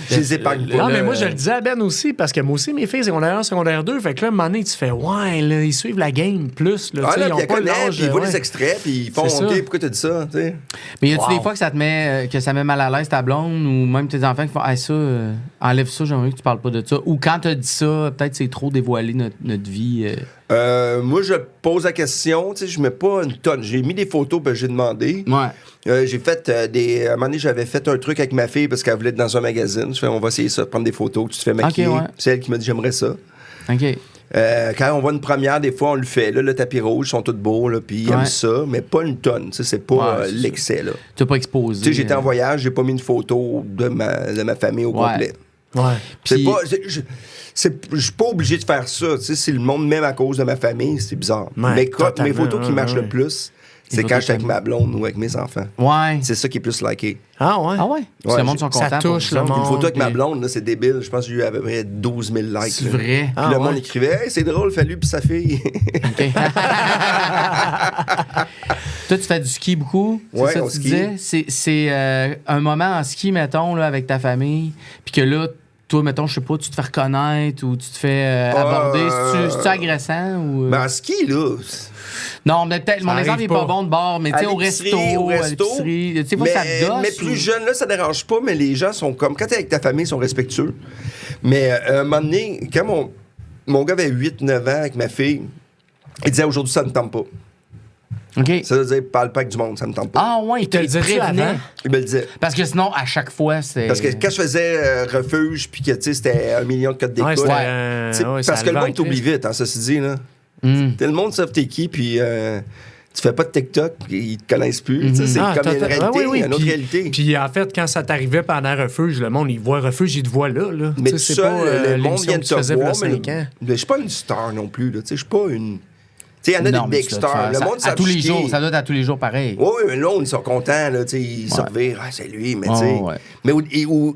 je les épargne pas. Non, mais moi, je le disais à Ben aussi, parce que moi aussi, mes filles, secondaire 1, secondaire 2, fait que là, à un moment donné, tu fais, là, ils suivent la game plus. Là, là, ils connaissent, puis ils voient les extraits, puis ils font, OK, pourquoi t'as dit ça, tu sais. Mais y a-tu des fois que ça met mal à l'aise ta blonde ou même tes enfants qui font, ça, enlève ça, j'aimerais que tu parles pas de ça. Ou quand t'as dit ça, peut-être c'est trop dévoilé notre vie. Moi, je pose la question, tu sais, je mets pas une tonne. J'ai mis des photos, j'ai demandé. Ouais. J'ai fait à un moment donné, j'avais fait un truc avec ma fille parce qu'elle voulait être dans un magazine. Je fais, on va essayer ça, prendre des photos, que tu te fais maquiller. Okay, c'est elle qui m'a dit, j'aimerais ça. OK. Quand on voit une première, des fois, on le fait. Là, le tapis rouge, ils sont tous beaux, là, puis ils aiment ça, mais pas une tonne. C'est pas l'excès. Là. Tu n'as pas exposé. Tu sais, j'étais en voyage, j'ai pas mis une photo de ma famille au complet. Ouais. C'est pas... Je suis pas obligé de faire ça. Tu sais, si le monde m'aime à cause de ma famille, c'est bizarre. Ouais, mais mes photos qui marchent le plus, c'est quand je suis avec ma blonde ou avec mes enfants. Ouais. C'est ça qui est plus liké. Ah ouais? Ah ouais? Le monde sont contents. Ça touche le monde. Une photo avec ma blonde, là, c'est débile. Je pense que j'ai eu à peu près 12 000 likes. C'est vrai? Puis le monde écrivait, c'est drôle, Fallu puis sa fille. OK. Toi, tu fais du ski beaucoup? Ouais, c'est ça on que tu skie. disais? C'est un moment en ski, mettons, là, avec ta famille, puis que là, toi, mettons, je sais pas, tu te fais reconnaître ou tu te fais aborder. C'est-tu agressant? Ou... Ben, en ski, là... Non, mais peut-être, mon exemple n'est pas bon de bord, mais tu sais, au resto, à l'épicerie, tu sais, pas ça te gosse. Mais plus jeune, là, ça dérange pas, mais les gens sont comme... Quand t'es avec ta famille, ils sont respectueux. Mais à un moment donné, quand mon gars avait 8-9 ans avec ma fille, il disait, aujourd'hui, ça ne tente pas. OK. Ça veut dire, parle pas avec du monde, ça me tente pas. Ah ouais, il te le prévenait. Il me le disait. Parce que sinon, à chaque fois, c'est... Parce que quand je faisais refuge, puis que, tu sais, c'était 1 million de codes d'écoute. Ouais, parce que le monde t'oublie vite, hein, ceci dit, là. Le monde savent t'es qui, puis... Tu fais pas de TikTok, ils te connaissent plus. C'est comme une réalité, une autre réalité. Puis en fait, quand ça t'arrivait pendant Refuge, le monde, il voit Refuge, il te voit là. Mais c'est pas le monde vient de te voir, mais je suis pas une star non plus. Je suis pas une... Tu sais, il y en a des big stars. Le monde, à tous les jours, ça doit être à tous les jours pareil. Oui, mais là, ils sont contents. Là, ils se revirent. Ah, c'est lui. Mais tu sais. Mais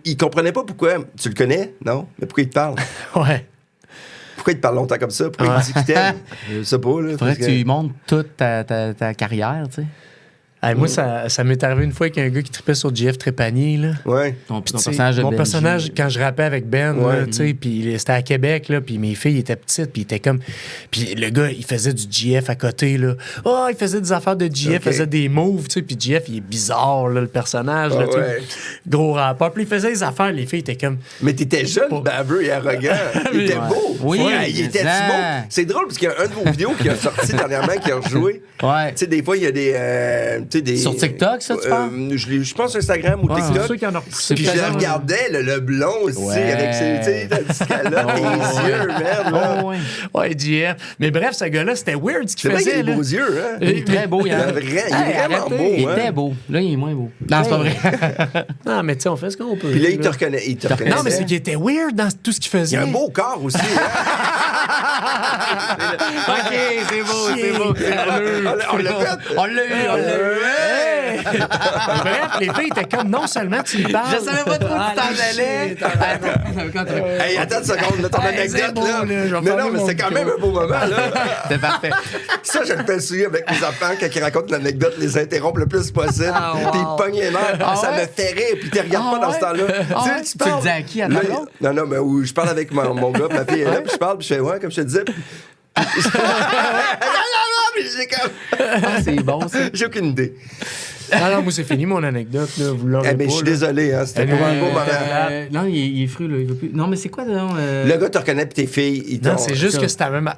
ils comprenaient pas pourquoi. Tu le connais, non? Mais pourquoi il te parle? Ouais. Pourquoi il te parle longtemps comme ça? Pourquoi il dit qu'il t'aime? Je sais pas. Il faudrait que tu lui montres toute ta carrière, tu sais. Moi, ça m'est arrivé une fois avec un gars qui tripait sur JF Trépanier. Là. Ouais. Ton personnage de mon Benji. personnage, quand je rappais avec Ben, puis c'était à Québec, là, puis mes filles étaient petites, puis il était comme... Puis le gars, il faisait du JF à côté, là. Oh, il faisait des affaires de JF, il faisait des moves, tu sais, puis JF, il est bizarre, là, le personnage, là, gros rapport. Puis il faisait des affaires, les filles étaient comme... Mais t'étais jeune, baveux et arrogant. Il était beau. Oui, il était beau. C'est drôle, parce qu'il y a un de vos vidéos qui a sorti dernièrement, qui a rejoué. Ouais. Tu sais, des fois, il y a des... Sur TikTok, ça, tu parles? Je pense Instagram ou TikTok. C'est sûr qu'il y en a repoussé. Puis je le regardais, le blond aussi, avec ses calottes, les yeux, merde. Ouais, JF. Mais bref, ce gars-là, c'était weird ce qu'il faisait. C'est vrai qu'il a des beaux yeux, hein? Il est très beau, Il est vraiment beau, il était beau. Là, il est moins beau. Non, c'est pas vrai. Non, mais tu sais, on fait ce qu'on peut. Puis là, il te reconnaît. Non, mais c'est qu'il était weird dans tout ce qu'il faisait. Il a un beau corps aussi. OK, c'est beau. On l'a fait. On l'a eu. Bref, les filles étaient comme, non seulement tu lui parles... Je savais pas trop où tu t'en allais. Hey, attends une seconde, là, ton anecdote, là. Non, mais c'est quand même un beau moment, là. C'est parfait. Ça, je le fais suivre avec mes enfants quand ils racontent l'anecdote, les interrompre le plus possible. Puis ils pognent les nerfs. Ça me fait rire. Puis tu regardes pas dans ce temps-là. Tu le dis à qui, à ta blonde? Non, mais où je parle avec mon gars, ma fille est là, puis je parle, puis je fais, ouais, comme je te disais. C'est bon, ça. J'ai aucune idée. Non, moi, c'est fini mon anecdote. Là. Vous l'aurez pas. Je suis désolé, hein, c'était pour un beau moment. Non, il est fru, là. Il veut plus... Non, mais c'est quoi, non? Le gars te reconnaît, puis tes filles, ils t'ont... Non, c'est juste que c'était même...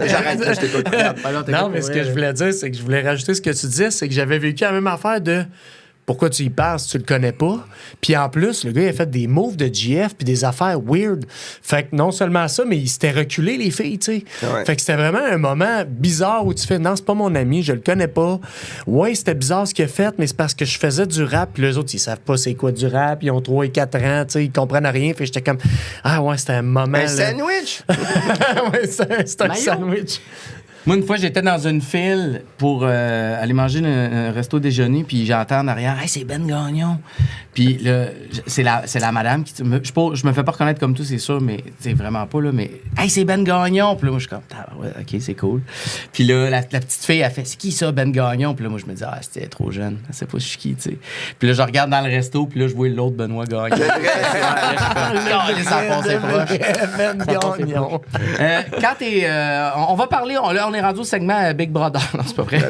J'arrête, là, je t'écoute. Non, mais ce que je voulais dire, c'est que je voulais rajouter ce que tu disais, c'est que j'avais vécu la même affaire de... Pourquoi tu y passes, tu le connais pas. Puis en plus, le gars, il a fait des moves de GF puis des affaires weird. Fait que non seulement ça, mais il s'était reculé, les filles, tu sais. Ouais. Fait que c'était vraiment un moment bizarre où tu fais, non, c'est pas mon ami, je le connais pas. Ouais, c'était bizarre ce qu'il a fait, mais c'est parce que je faisais du rap. Puis les autres, ils savent pas c'est quoi du rap. Ils ont 3 et 4 ans, tu sais, ils comprennent rien. Fait que j'étais comme, ah ouais, c'était un moment. Un sandwich? Ouais, c'est un sandwich. Moi, une fois, j'étais dans une file pour aller manger un resto déjeuner, puis j'entends en arrière « Hey, c'est Ben Gagnon! » Puis là, c'est la madame qui... Je me fais pas reconnaître comme tout, c'est sûr, mais c'est vraiment pas, là, mais « Hey, c'est Ben Gagnon! » Puis là, moi, je suis comme « Ouais, OK, c'est cool. » Puis là, la petite fille, elle fait « C'est qui ça, Ben Gagnon? » Puis là, moi, je me dis « Ah, c'était trop jeune. Elle sait pas je suis qui, tu sais. » Puis là, je regarde dans le resto, puis là, je vois l'autre Benoît Gagnon. Ça passait proche. Ben Gagnon. Quand t'es... on va parler... On est rendu au segment Big Brother. Non, c'est pas vrai.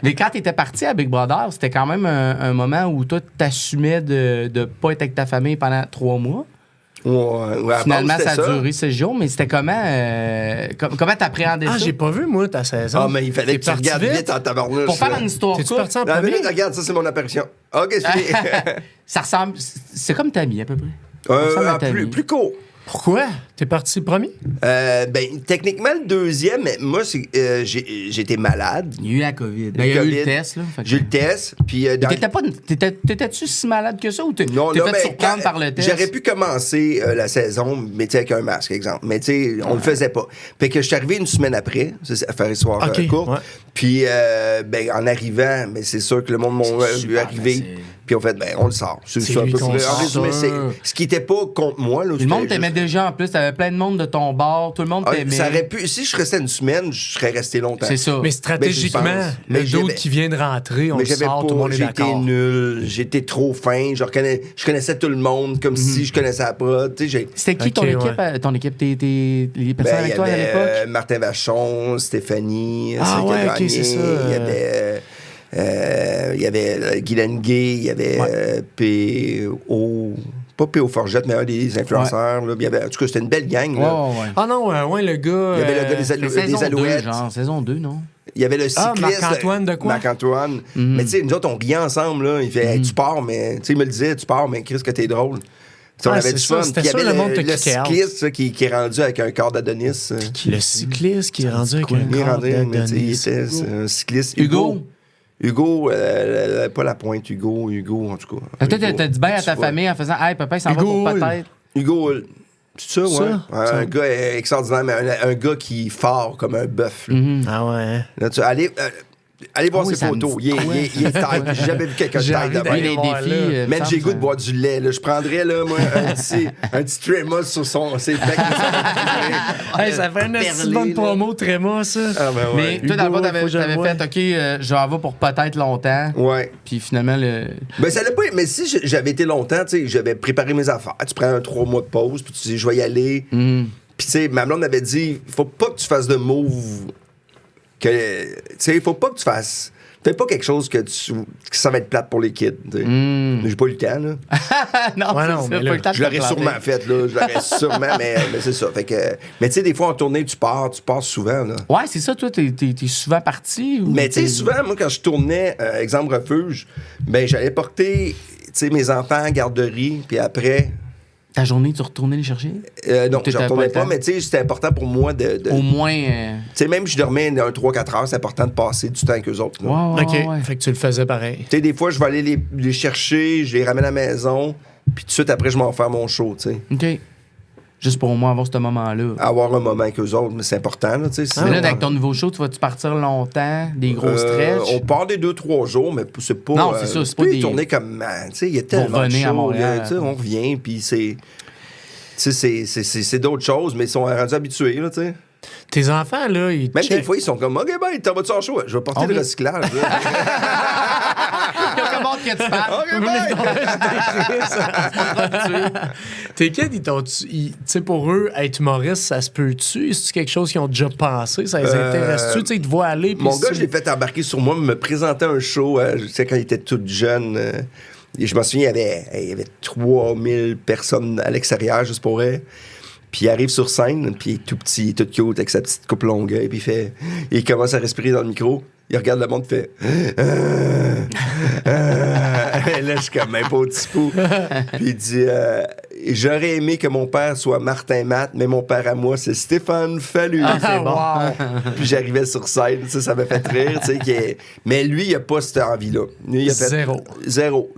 Mais quand t'étais parti à Big Brother, c'était quand même un moment où toi, t'assumais de pas être avec ta famille pendant 3 mois. Ouais, finalement, ça a duré 6 jours, mais c'était comment t'appréhendais ça? Ah, j'ai pas vu, moi, ta saison. Ah, mais il fallait que tu regardes vite en tabarnouche. Pour faire une histoire courte. T'es-tu parti en premier? Regarde, ça, c'est mon apparition. OK, c'est fini. Ça ressemble... C'est comme Tammy, à peu près. Plus court. Pourquoi? T'es parti premier? Techniquement, le deuxième, mais moi, j'étais malade. Il y a eu la COVID. Il y a eu le test, là. J'ai eu le test, puis... T'étais-tu si malade que ça, ou t'es fait surprendre par le test? J'aurais pu commencer la saison, mais tu sais, avec un masque, exemple. Mais tu sais, on le faisait pas. Fait que je suis arrivé une semaine après, à faire histoire courte. Ouais. Puis, en arrivant, c'est sûr que le monde m'a vu arriver. Puis on fait, on le sort. C'est ça, un peu. En résumé, ce qui était pas contre moi. Là, le monde t'aimait déjà en plus. T'avais plein de monde de ton bord. Tout le monde t'aimait. Ça aurait pu. Si je restais une semaine, je serais resté longtemps. C'est ça. Mais stratégiquement, le d'autre qui vient de rentrer, on le sort, tout le monde est d'accord. J'étais nul. J'étais trop fin. Je connaissais tout le monde comme si je connaissais la prod. C'était qui ton équipe? Les personnes avec toi à l'époque? Martin Vachon, Stéphanie. Ah ouais, OK, c'est ça. Il y avait Guylaine Gay, il y avait P.O. Pas P.O. Forgette, mais un des influenceurs. Là. En tout cas, c'était une belle gang. Là. Ah non, le gars... Il y avait le gars des Alouettes. Saison 2, non? Il y avait le cycliste. Marc-Antoine de quoi? Marc-Antoine. Mais tu sais, nous autres, on riait ensemble. Là. Il fait, hey, tu pars, mais... Tu sais, il me le disait, tu pars, mais Chris, que t'es drôle. On avait du fun. C'était Puis il y sûr, avait le monde te le kickait out. cycliste qui est rendu avec un corps d'Adonis. Le cycliste qui est rendu avec un corps d'Adonis. Il était un cycliste. Hugo, pas la pointe, Hugo, en tout cas. peut-être t'as dit bien à ta famille en faisant « Hey, papa, il s'en va pour peut-être... » Hugo, c'est ça, ouais. Un gars extraordinaire, mais un gars qui est fort comme un bœuf. Ah ouais. Là, allez voir ses photos. Il est tight. J'ai jamais vu quelqu'un de tight d'abord. Les défis... Man, j'ai goût de boire du lait. Là. Je prendrais, là, moi, un petit tréma sur ses becs. Ça fait une bonne promo, tréma, ça. Ah, ben ouais. Mais toi, dans le fond, t'avais fait « OK, je vais pour peut-être longtemps. » Ouais. Puis finalement, Ben, ça l'a pas... Mais si j'avais été longtemps, tu sais, j'avais préparé mes affaires. Tu prends 3 mois de pause, puis tu dis, je vais y aller. Puis, tu sais, ma blonde m'avait dit, faut pas que tu fasses de move... Tu sais, faut pas que tu fasses... Fais pas quelque chose que ça va être plate pour les kids. J'ai pas eu le temps, là. non, mais là, je l'aurais sûrement fait, là. Je l'aurais sûrement, mais c'est ça. Fait que... Mais tu sais, des fois, en tournée, tu pars souvent, là. Ouais, c'est ça, toi, t'es souvent parti? Mais tu sais, souvent, moi, quand je tournais, exemple refuge, ben j'allais porter, tu sais, mes enfants à la garderie, puis après... Ta journée, tu retournais les chercher? Non, je ne retournais pas, mais tu sais, c'était important pour moi de... Au moins... Tu sais, même si je dormais 3-4 heures, c'est important de passer du temps avec eux autres. Ouais, OK, fait que tu le faisais pareil. Tu sais, des fois, je vais aller les chercher, je les ramène à la maison, puis tout de suite après, je m'en fais mon show, tu sais. OK. Juste pour au moins avoir ce moment-là. Avoir un moment avec eux autres, mais c'est important, là, tu sais. Mais là, avec ton nouveau show, tu vas-tu partir longtemps, des gros stretches? On part des 2-3 jours, mais c'est pas... Non, c'est ça, c'est pas des... tourner comme... Tu sais, il y a tellement de à Montréal, shows, on revient, puis c'est... Tu sais, c'est d'autres choses, mais ils sont rendus habitués, là, tu sais. Tes enfants, là, ils Même des fois, ils sont comme, OK, ben, t'en vas-tu en show? Je vais porter le recyclage. Il y a comment que tu parles? OK, bye! Tes kids, tu sais, pour eux, être humoriste, ça se peut-tu? Est-ce quelque chose qu'ils ont déjà pensé? Ça les intéresse-tu? Tu sais, ils te voient aller. Mon gars, je l'ai fait embarquer sur moi, me présenter un show, tu sais, quand il était tout jeune. Je me souviens, il y avait 3000 personnes à l'extérieur, juste pour elle. Puis il arrive sur scène, puis il est tout petit, tout cute, avec sa petite coupe longueuil, puis il commence à respirer dans le micro. Il regarde le monde, fait... Là, je suis comme un beau petit pou. Puis il dit... J'aurais aimé que mon père soit Martin Matt, mais mon père à moi, c'est Stéphane Fallu. C'est bon. Wow. Puis j'arrivais sur scène, ça m'a fait rire. Mais lui, il a pas cette envie-là. Lui, il a fait zéro.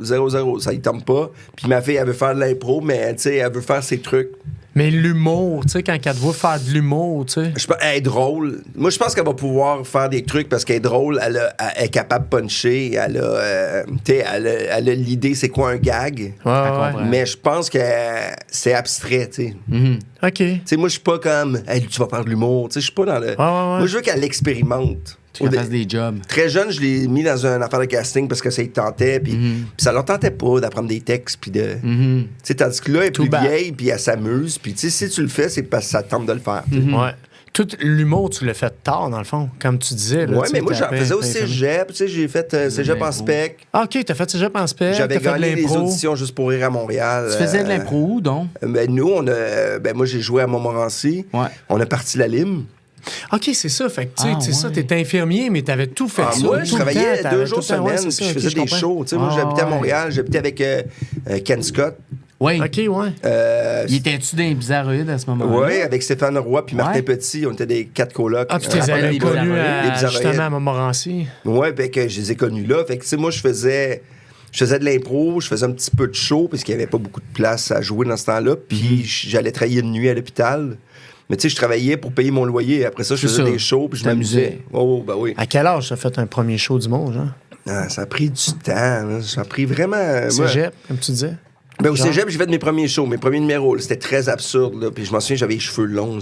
Ça, il tombe pas. Puis ma fille, elle veut faire de l'impro, mais elle veut faire ses trucs. Mais l'humour, tu sais, quand elle te voit faire de l'humour, tu sais. Elle est drôle. Moi, je pense qu'elle va pouvoir faire des trucs parce qu'elle est drôle. Elle est capable de puncher. Elle a l'idée, c'est quoi un gag. Ouais. Mais je pense que c'est abstrait, tu sais. OK. Tu sais, moi, je suis pas comme, hey, tu vas faire de l'humour. Tu sais, je suis pas dans le. Moi, je veux qu'elle l'expérimente. Tu fasses des jobs. Très jeune, je l'ai mis dans une affaire de casting parce que ça lui tentait, puis ça leur tentait pas d'apprendre des textes, puis de... Tu sais, tandis que là, elle est plus vieille, puis elle s'amuse, puis tu sais, si tu le fais, c'est parce que ça te tente de le faire. Ouais. Tout l'humour, tu l'as fait tard, dans le fond, comme tu disais. Là, mais moi, j'en faisais au cégep. Tu sais, j'ai fait cégep en spec. Ah, OK, t'as fait cégep en spec. J'avais gagné les auditions juste pour rire à Montréal. Tu faisais de l'impro où, donc? Nous, moi, j'ai joué à Montmorency. Ouais. On a parti la Lime. OK, c'est ça. Fait que, tu sais, ça, t'étais infirmier, mais t'avais tout fait ça. Moi, je travaillais 2 jours semaine, puis je je faisais des shows. Tu sais, moi, j'habitais à Montréal. J'habitais avec Ken Scott. Oui. OK, ouais. Il était-tu dans les bizarroïdes à ce moment-là? Oui, avec Stéphane Roy puis Martin Petit. On était des 4 colocs. Ah, tu les avais connus justement à Montmorency. Oui, fait que je les ai connus là. Fait que, tu sais, moi, je faisais de l'impro, je faisais un petit peu de show parce qu'il n'y avait pas beaucoup de place à jouer dans ce temps-là. Puis j'allais travailler de nuit à l'hôpital. Mais tu sais, je travaillais pour payer mon loyer. Après ça, je faisais des shows, puis je m'amusais. Oh, ben oui. À quel âge t'as fait un premier show du monde, genre? Ah, ça a pris du temps. Hein. Ça a pris vraiment... Cégep, comme tu disais? Ben, au cégep, j'ai fait mes premiers shows, mes premiers numéros. C'était très absurde. Là. Puis je m'en souviens, j'avais les cheveux longs.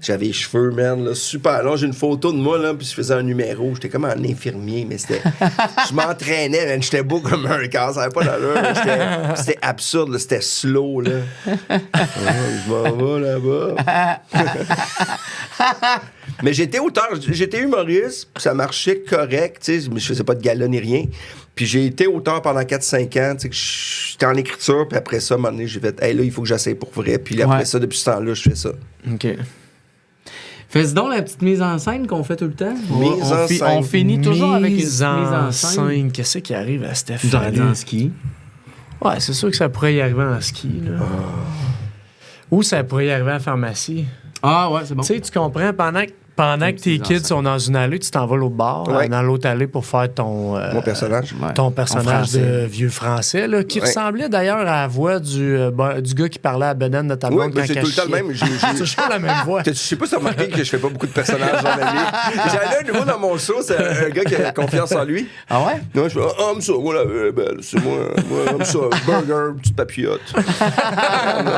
J'avais les cheveux, man, là, super longs. J'ai une photo de moi, là, puis je faisais un numéro. J'étais comme un infirmier, mais c'était... je m'entraînais, man. J'étais beau comme un cas. Ça n'avait pas d'allure. C'était absurde, là. C'était slow, là. Je m'en vais là-bas. Mais j'étais auteur, j'étais humoriste, ça marchait correct, tu sais, mais je faisais pas de gala ni rien. Puis j'ai été auteur pendant 4-5 ans, tu sais, j'étais en écriture, puis après ça, à un moment donné, j'ai fait, hey, là, il faut que j'essaie pour vrai. Puis après ça, depuis ce temps-là, je fais ça. OK. Fais-y donc la petite mise en scène qu'on fait tout le temps. On finit toujours avec une mise en scène. Qu'est-ce qui arrive à Stéphane? Dans ski. Ouais, c'est sûr que ça pourrait y arriver en ski, là. Ou ça pourrait y arriver à la pharmacie. Ah ouais, c'est bon. Tu sais, tu comprends, pendant que tes kids sont dans une allée, tu t'en vas l'autre bord, dans l'autre allée pour faire mon personnage. Ton personnage de vieux français, là, qui ressemblait d'ailleurs à la voix du gars qui parlait à Beden de ta blonde quand c'est tout le temps le même. C'est toujours la même voix. Je sais pas si tu as remarqué que je fais pas beaucoup de personnages dans ma vie. J'avais un nouveau dans mon show, c'est un gars qui a confiance en lui. Ah ouais? Non, je fais comme ça, moi la belle, c'est moi comme ça, burger, petite papillote.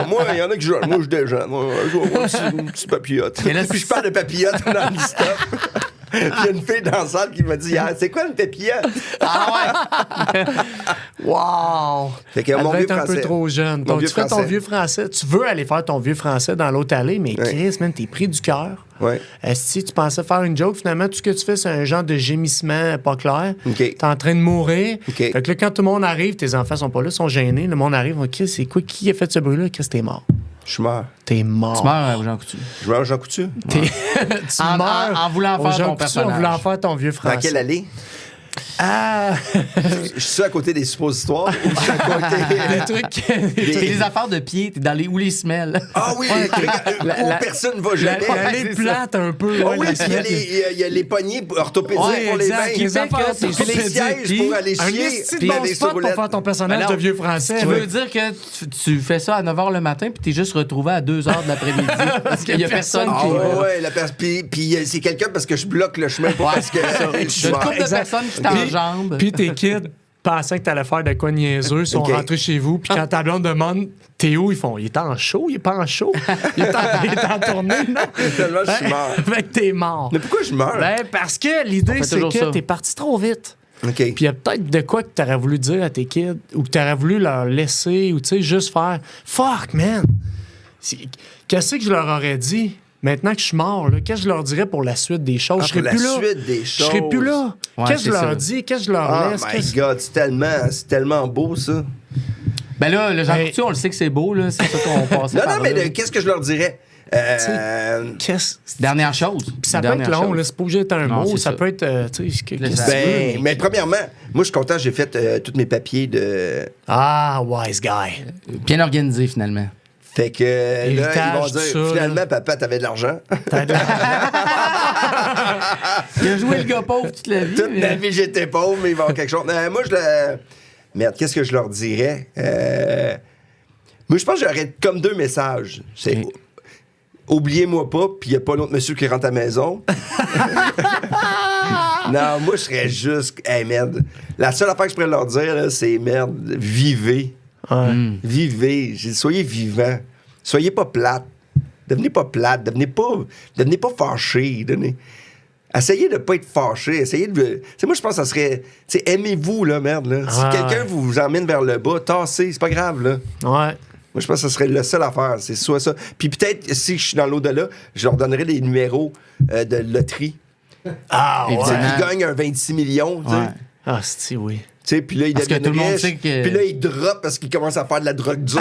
Moi, il y en a qui jouent, moi je déjeune, moi je joue une petite papillote. Puis je parle de papillote dans le stop. Puis il y a une fille dans la salle qui m'a dit c'est quoi une papillote? Ah ouais? Wow! Fait que mon vieux français. Un peu trop jeune. Donc, tu fais ton vieux français. Tu veux aller faire ton vieux français dans l'autre allée, mais Chris, man, t'es pris du cœur. Ouais. Si tu pensais faire une joke, finalement, tout ce que tu fais, c'est un genre de gémissement pas clair. OK. T'es en train de mourir. OK. Fait que là, quand tout le monde arrive, tes enfants sont pas là, sont gênés. Le monde arrive, Chris, c'est quoi? Qui a fait ce bruit-là? Chris, t'es mort. Je meurs. T'es mort. Tu meurs, Jean Coutu. Je meurs Jean Coutu? Tu meurs en voulant faire ton personnage. En voulant faire ton vieux français. Dans quelle allée? Ah! Je suis à côté des suppositoires ou je suis à côté... Des trucs... T'es les affaires de pied, t'es dans les où les semelles. Ah oui! Où personne ne va jamais. L'allée plate un peu. Ah oui, puis il y a les poignées orthopédiques pour les mains. Les affaires puis les sièges pour aller chier. Puis bon spot pour faire ton personnage de vieux français. Tu veux dire que tu fais ça à 9h le matin puis t'es juste retrouvé à 2h de l'après-midi parce qu'il y a personne qui... Ah ouais, puis c'est quelqu'un parce que je bloque le chemin, pas parce que je suis une mort. couple de personnes qui t'enjambent. Puis tes kids pensaient que t'allais faire de quoi niaiseux, sont rentrés chez vous, puis quand ta blonde demande t'es où, ils font il est en show, il est pas en show, il est en tournée, non? Tellement je suis mort. Fait que t'es mort. Mais pourquoi je meurs? Ben, parce que l'idée, c'est que t'es parti trop vite. OK. Puis il y a peut-être de quoi que t'aurais voulu dire à tes kids, ou que t'aurais voulu leur laisser, ou tu sais, juste faire fuck, man! Qu'est-ce que je leur aurais dit? Maintenant que je suis mort, qu'est-ce que je leur dirais pour la suite des choses? Je serais plus là. Je serais plus là. Qu'est-ce que je leur dis? Qu'est-ce que je leur laisse? Oh my God, c'est tellement beau, ça. Ben là, le Jean Coutu, on le sait que c'est beau, là. C'est ça qu'on passe. Non, mais qu'est-ce que je leur dirais? Dernière chose. Puis ça peut être long, là. C'est pas obligé d'être un mot. Ça peut être. Mais premièrement, moi, je suis content, j'ai fait tous mes papiers de. Ah, wise guy. Bien organisé, finalement. Fait que là, ils vont dire, ça, finalement, papa, t'avais de l'argent. Il a joué le gars pauvre toute la vie. Toute ma vie, j'étais pauvre, mais ils vont avoir quelque chose. Moi, Merde, qu'est-ce que je leur dirais? Moi, je pense que j'aurais comme 2 messages. C'est oubliez-moi pas, puis il n'y a pas l'autre monsieur qui rentre à la maison. Non, moi, je serais juste... Hey, merde. La seule affaire que je pourrais leur dire, là, c'est merde, vivez. Vivez. J'ai dit, soyez vivants. Soyez pas plates. Devenez pas plates. Devenez pas fâchés. Essayez de pas être fâchés. Essayez de... Tu sais, moi, je pense que ça serait... Tu sais, aimez-vous, là, merde, là. Si quelqu'un vous emmène vers le bas, tassez. C'est pas grave, là. Ouais. Moi, je pense que ce serait la seule affaire. C'est soit ça. Puis peut-être, si je suis dans l'au-delà, je leur donnerais des numéros de loterie. Ah, ouais. Ils gagnent un 26 millions, tu sais. Ah, c'est oui. Tu sais, puis là, ils deviennent riches. Puis là, ils droppent parce qu'ils commencent à faire de la drogue dure.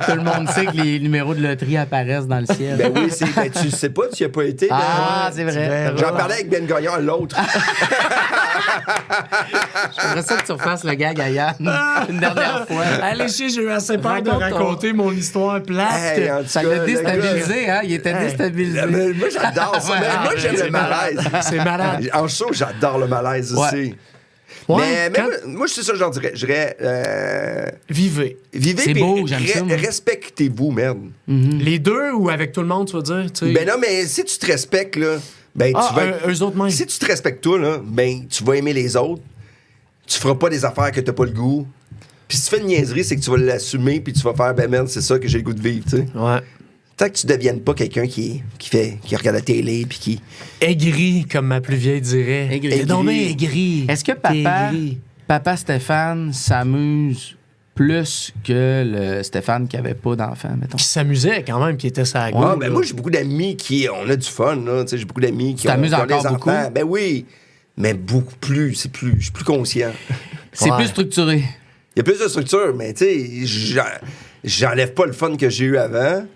Tout le monde sait que les numéros de loterie apparaissent dans le ciel. Ben oui, tu sais pas, tu y as pas été. Ah, c'est vrai. J'en parlais avec Ben Gagnon, l'autre. J'aimerais ça que tu refasses le gag à Yann une dernière fois. Allez, j'ai eu assez peur de raconter mon histoire plate. Hey, ça l'a déstabilisé, hein? Il était déstabilisé. Moi, j'adore ça. Moi, j'aime le malaise. C'est malade. En show, j'adore le malaise aussi. Ouais, mais moi, c'est ça que je leur dirais. Je dirais... Vivez. C'est beau, j'aime ça. Respectez-vous, merde. Les deux ou avec tout le monde, tu vas dire? T'sais. Ben non, mais si tu te respectes, là... Ben, tu vas... eux autres même. Si tu te respectes toi, là, ben, tu vas aimer les autres. Tu feras pas des affaires que t'as pas le goût. Puis si tu fais une niaiserie, c'est que tu vas l'assumer puis tu vas faire, ben merde, c'est ça que j'ai le goût de vivre, tu sais. Ouais. Tant que tu deviennes pas quelqu'un qui regarde la télé puis qui... Aigri, comme ma plus vieille dirait. Aigri. Donc aigri. Est-ce que papa Stéphane s'amuse plus que le Stéphane qui avait pas d'enfant, mettons? Qui s'amusait quand même, qui était sa gueule. Ouais, ben moi, j'ai beaucoup d'amis on a du fun, là. Tu sais, j'ai beaucoup d'amis qui ont des enfants. Beaucoup? Ben oui, mais beaucoup plus. Je suis plus conscient. C'est plus structuré. Il y a plus de structure, mais tu sais, j'enlève pas le fun que j'ai eu avant.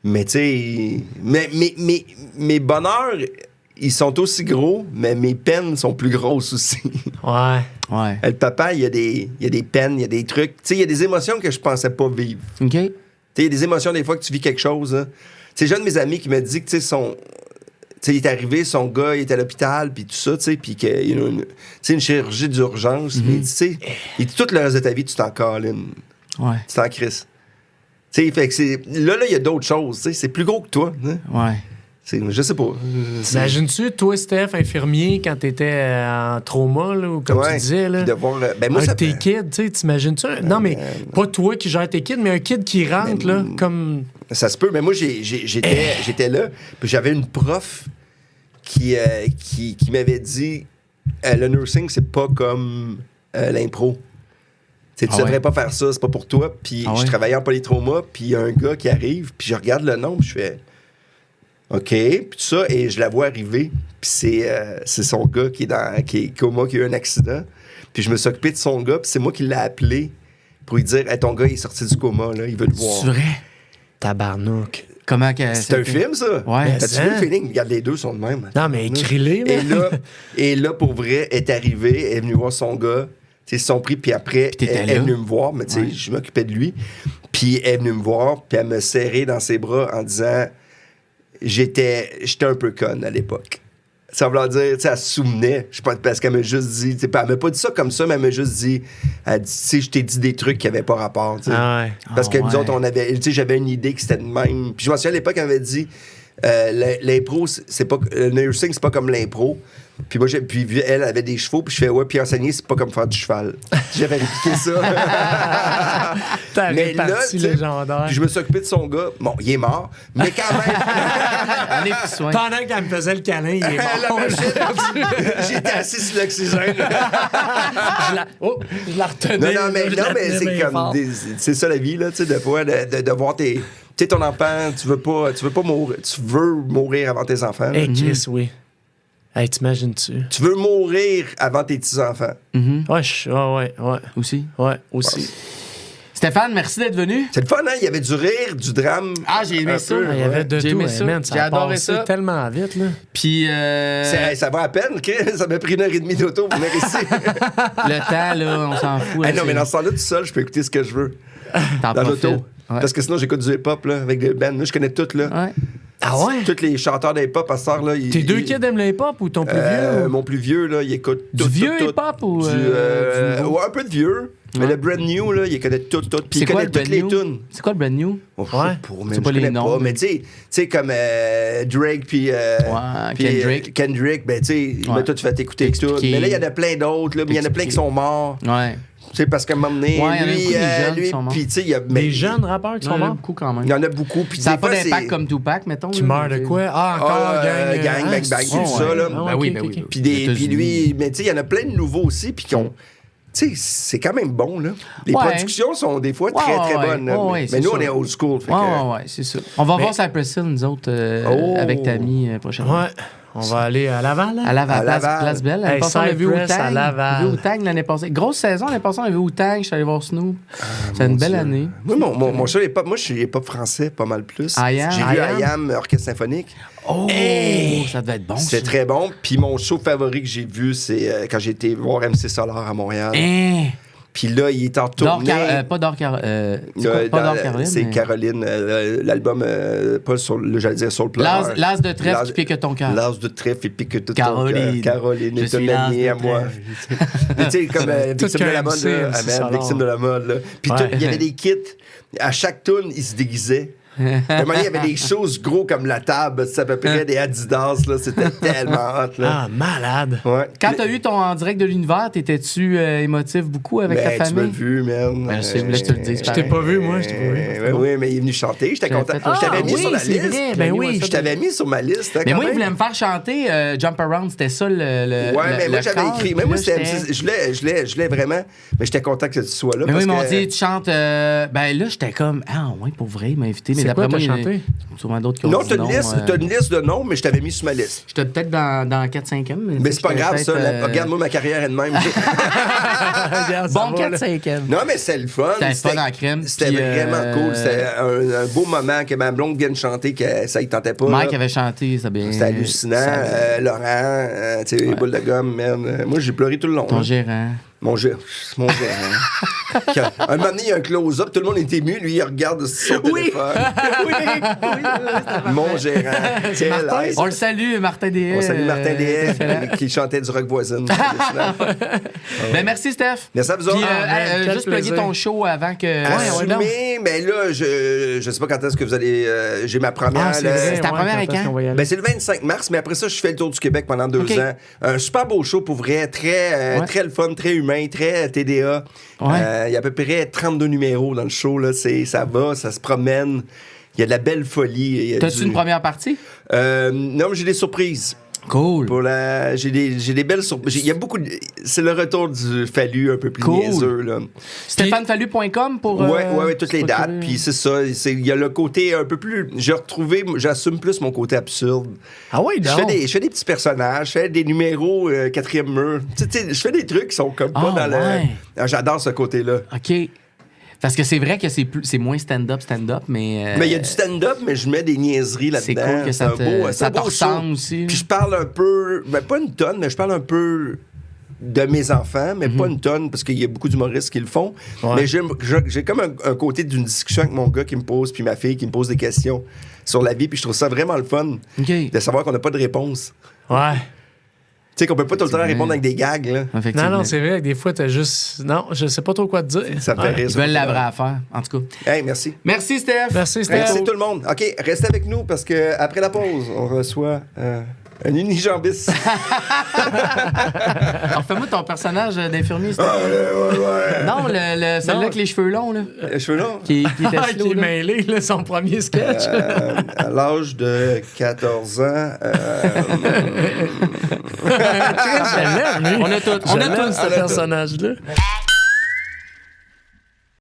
Mais tu sais, mes bonheurs, ils sont aussi gros, mais mes peines sont plus grosses aussi. Ouais. Le papa, il y a des peines, il y a des trucs. Tu sais, il y a des émotions que je pensais pas vivre. OK. Tu sais, il y a des émotions des fois que tu vis quelque chose. Hein. Tu sais, j'ai un de mes amis qui m'a dit que, tu sais, il est arrivé, son gars, il était à l'hôpital, puis tout ça, tu sais, puis qu'il y a une chirurgie d'urgence. Mais tu sais, il dit tout le reste de ta vie, tu t'en câlines. Ouais. Tu t'en crisses. Tu sais, fait que c'est... Là, il y a d'autres choses, tu sais, c'est plus gros que toi. Hein? Ouais. Je sais pas. T'imagines-tu, toi, Steph, infirmier, quand t'étais en trauma, là, ou comme tu disais, là, de voir, moi, un de tes kids, tu sais, t'imagines-tu? Non, mais pas toi qui gère tes kids, mais un kid qui rentre, là, comme... Ça se peut, mais moi, j'étais là, puis j'avais une prof qui m'avait dit le nursing, c'est pas comme l'impro. Tu devrais pas faire ça, c'est pas pour toi. Puis je travaillais en polytrauma, puis il y a un gars qui arrive, puis je regarde le nom, puis je fais... OK, puis tout ça, et je la vois arriver, puis c'est son gars qui est coma, qui a eu un accident. Puis je me suis occupé de son gars, puis c'est moi qui l'ai appelé pour lui dire hey, ton gars, il est sorti du coma, là, il veut te voir. C'est vrai? Tabarnouche. Comment que... C'est un film, ça? Ouais. T'as-tu vu le feeling? Regarde, les deux sont de même. Non, mais écris-les, là. Et là, pour vrai, elle est arrivée, elle est venue voir son gars, ils se sont pris, puis après, elle est venue me voir, mais tu sais, je m'occupais de lui. Puis elle est venue me voir, puis elle me serrait dans ses bras en disant... J'étais un peu conne à l'époque. Ça veut dire, tu sais, elle se souvenait. Je sais pas, parce qu'elle m'a juste dit, elle m'a pas dit ça comme ça, mais elle m'a juste dit, tu sais, je t'ai dit des trucs qui avaient pas rapport, tu sais. Parce que nous autres, on avait, tu sais, j'avais une idée que c'était de même. Puis je me souviens à l'époque, elle m'avait dit, l'impro, c'est pas, le nursing, c'est pas comme l'impro. Puis moi, puis elle avait des chevaux, puis je fais, ouais, puis enseigner, c'est pas comme faire du cheval. J'avais répliqué ça. Mais là, légendaire. Puis je me suis occupé de son gars. Bon, il est mort, mais quand même. Pendant qu'elle me faisait le câlin, il est mort. J'étais assis sur l'oxygène. Je la retenais. Non, mais c'est comme. C'est ça la vie, là, tu sais, de fois, de voir tes. Tu sais, ton enfant, tu veux pas mourir. Tu veux mourir avant tes enfants. Hey, Chris, oui. Hey, t'imagines-tu? Tu veux mourir avant tes petits-enfants. Ouais. Aussi? Ouais, aussi. Ouais. Stéphane, merci d'être venu. C'est le fun, hein? Il y avait du rire, du drame. Ah, j'ai aimé ça. Il y avait de tout. J'ai adoré ça. Tellement vite, là. Puis... Ça va à peine, ça m'a pris 1h30 d'auto pour venir ici. Le temps, là, on s'en fout. Non, mais dans ce temps-là, tout seul, je peux écouter ce que je veux. Dans l'auto. Ouais. Parce que sinon, j'écoute du hip-hop, là, avec des bands. Là, je connais tout, là. Ouais. Ah ouais? Tous les chanteurs d'hip-hop à ce temps, là. Tes deux kids aiment le hip-hop ou ton plus vieux? Mon plus vieux, là, il écoute tout. Du vieux hip-hop ou. Ouais, un peu de vieux. Mais le brand new, là, il connaît tout. Puis il connaît toutes les tunes. C'est quoi le brand new? Ouais. C'est pas les noms. Mais tu sais, comme Drake puis Kendrick, ben tu sais, toi, tu fais t'écouter tout. Mais là, il y en a plein d'autres, là. Mais il y en a plein qui sont morts. Ouais. Tu sais, parce qu'à un moment donné, lui, puis tu sais, il y a... Des jeunes rappeurs qui sont morts? Beaucoup quand même. Il y en a beaucoup. Ça n'a pas d'impact comme Tupac, mettons. Qui meurt de quoi? Ah, encore Gang, Bang, Bang, tout ça, là. Ben oui. Puis lui, mais tu sais, il y en a plein de nouveaux aussi, puis qui ont... Tu sais, c'est quand même bon, là. Les productions sont des fois très, très bonnes. Mais nous, on est old school. Ouais, c'est ça. On va voir Cypress Hill, nous autres, avec Tammy prochainement. Ouais. On va aller à Laval, là? À Laval, Place Belle. L'année passée, on a vu Wu-Tang. À Laval. On a vu Wu-Tang l'année passée. Grosse saison, l'année passée, on a vu Wu-Tang. Je suis allé voir Snoop. C'est une belle année. Oui, mon show est pas... Moi, je suis hip-hop français pas mal plus. J'ai vu I.Am, Orchestre Symphonique. Oh, ça devait être bon. C'est très bon. Puis mon show favori que j'ai vu, c'est quand j'ai été voir MC Solar à Montréal. Puis là, il est en tournée. Pas Dor Caroline. C'est Caroline, l'album, pas sur le, j'allais dire sur le plan. L'as de trèfle qui pique ton cœur. L'as de trèfle qui pique tout Caroline. ton cœur. Caroline est une amie à moi. Tu sais, comme victime de la mode, là. Victime de la mode, là. Puis il y avait des kits. À chaque tune, il se déguisait. À un moment donné, il y avait des choses gros comme la table, c'est à peu près des Adidas, là, c'était tellement hot. Là. Ah, malade. Ouais. Quand t'as eu ton En direct de l'univers, t'étais-tu émotif beaucoup avec ta famille? Tu m'as vu, man. Je voulais que tu le dises. Je t'ai pas vu, moi. Oui, mais il est venu chanter, j'étais content. Je t'avais mis sur la liste. Je t'avais mis sur ma liste. Mais moi, il voulait me faire chanter Jump Around, c'était ça le. Ouais, mais moi, j'avais écrit. Mais moi, je l'ai vraiment. Mais j'étais content que tu sois là. Mais oui, ils m'ont dit, tu chantes. Ben là, j'étais comme, ouais, pour vrai, il m'a invité. Mais d'après moi, il y a sûrement d'autres qui ont dit non. T'as une liste de noms, mais je t'avais mis sur ma liste. J'étais peut-être dans 4-5e. Mais c'est pas grave, ça. Regarde-moi ma carrière elle-même. Bon 4-5e. Non, mais c'est le fun. C'était fun en crème. C'était vraiment cool. C'était un beau moment que ma blonde vienne chanter, que ça ne tentait pas. Mike avait chanté, ça bien. C'était hallucinant. Laurent, tu sais, les boules de gomme, man. Moi, j'ai pleuré tout le long. Ton gérant. Mon gérant. Un moment donné, il y a un close-up, tout le monde est ému, lui, il regarde son téléphone. Oui. Mon gérant. On le salue, Martin Deshaies. On salue Martin Deshaies, qui chantait du rock voisine. Ben, merci, Steph. Merci à vous autres. Puis, juste plugger ton show avant que... Assumé, mais là, je sais pas quand est-ce que vous allez... j'ai ma première. C'est ta première avec quand? Ben, c'est le 25 mars, mais après ça, je fais le tour du Québec pendant 2 ans. Un super beau show, pour vrai. Très le fun, très humain, très TDA. Il y a à peu près 32 numéros dans le show. Là. Ça va, ça se promène. Il y a de la belle folie. T'as-tu une première partie? Non, mais j'ai des surprises. Cool. J'ai des belles surprises. Il y a beaucoup de... C'est le retour du Fallu un peu plus niaiseux. Là. StéphaneFallu.com pour... Ouais, toutes les dates. Puis c'est ça. Il y a le côté un peu plus... J'assume plus mon côté absurde. Ah oui, non? Je fais des petits personnages, je fais des numéros quatrième mur. Tu sais, je fais des trucs qui sont comme pas dans le... J'adore ce côté-là. OK. Parce que c'est vrai que c'est moins stand-up, mais... Mais il y a du stand-up, mais je mets des niaiseries là-dedans. C'est cool que ça te ressemble aussi. Puis je parle un peu... Ben, pas une tonne, mais je parle un peu de mes enfants, mais pas une tonne, parce qu'il y a beaucoup d'humoristes qui le font. Ouais. Mais j'ai comme un côté d'une discussion avec mon gars qui me pose, puis ma fille qui me pose des questions sur la vie, puis je trouve ça vraiment le fun de savoir qu'on n'a pas de réponse. Ouais. Tu sais qu'on peut pas tout le temps répondre avec des gags, là. Non, c'est vrai que des fois, t'as juste... Non, je sais pas trop quoi te dire. Ça me fait rire. Ils veulent la vraie affaire, en tout cas. Hey, merci. Merci, Steph. Merci, Steph. Merci tout le monde. OK, restez avec nous, parce que après la pause, on reçoit... un unijambiste. Alors, fais-moi ton personnage d'infirmier. Ouais. Non, celui-là avec les cheveux longs. Là. Les cheveux longs? Qui était slow, qui est mêlé, là, son premier sketch. À l'âge de 14 ans... On a tous ce personnage-là.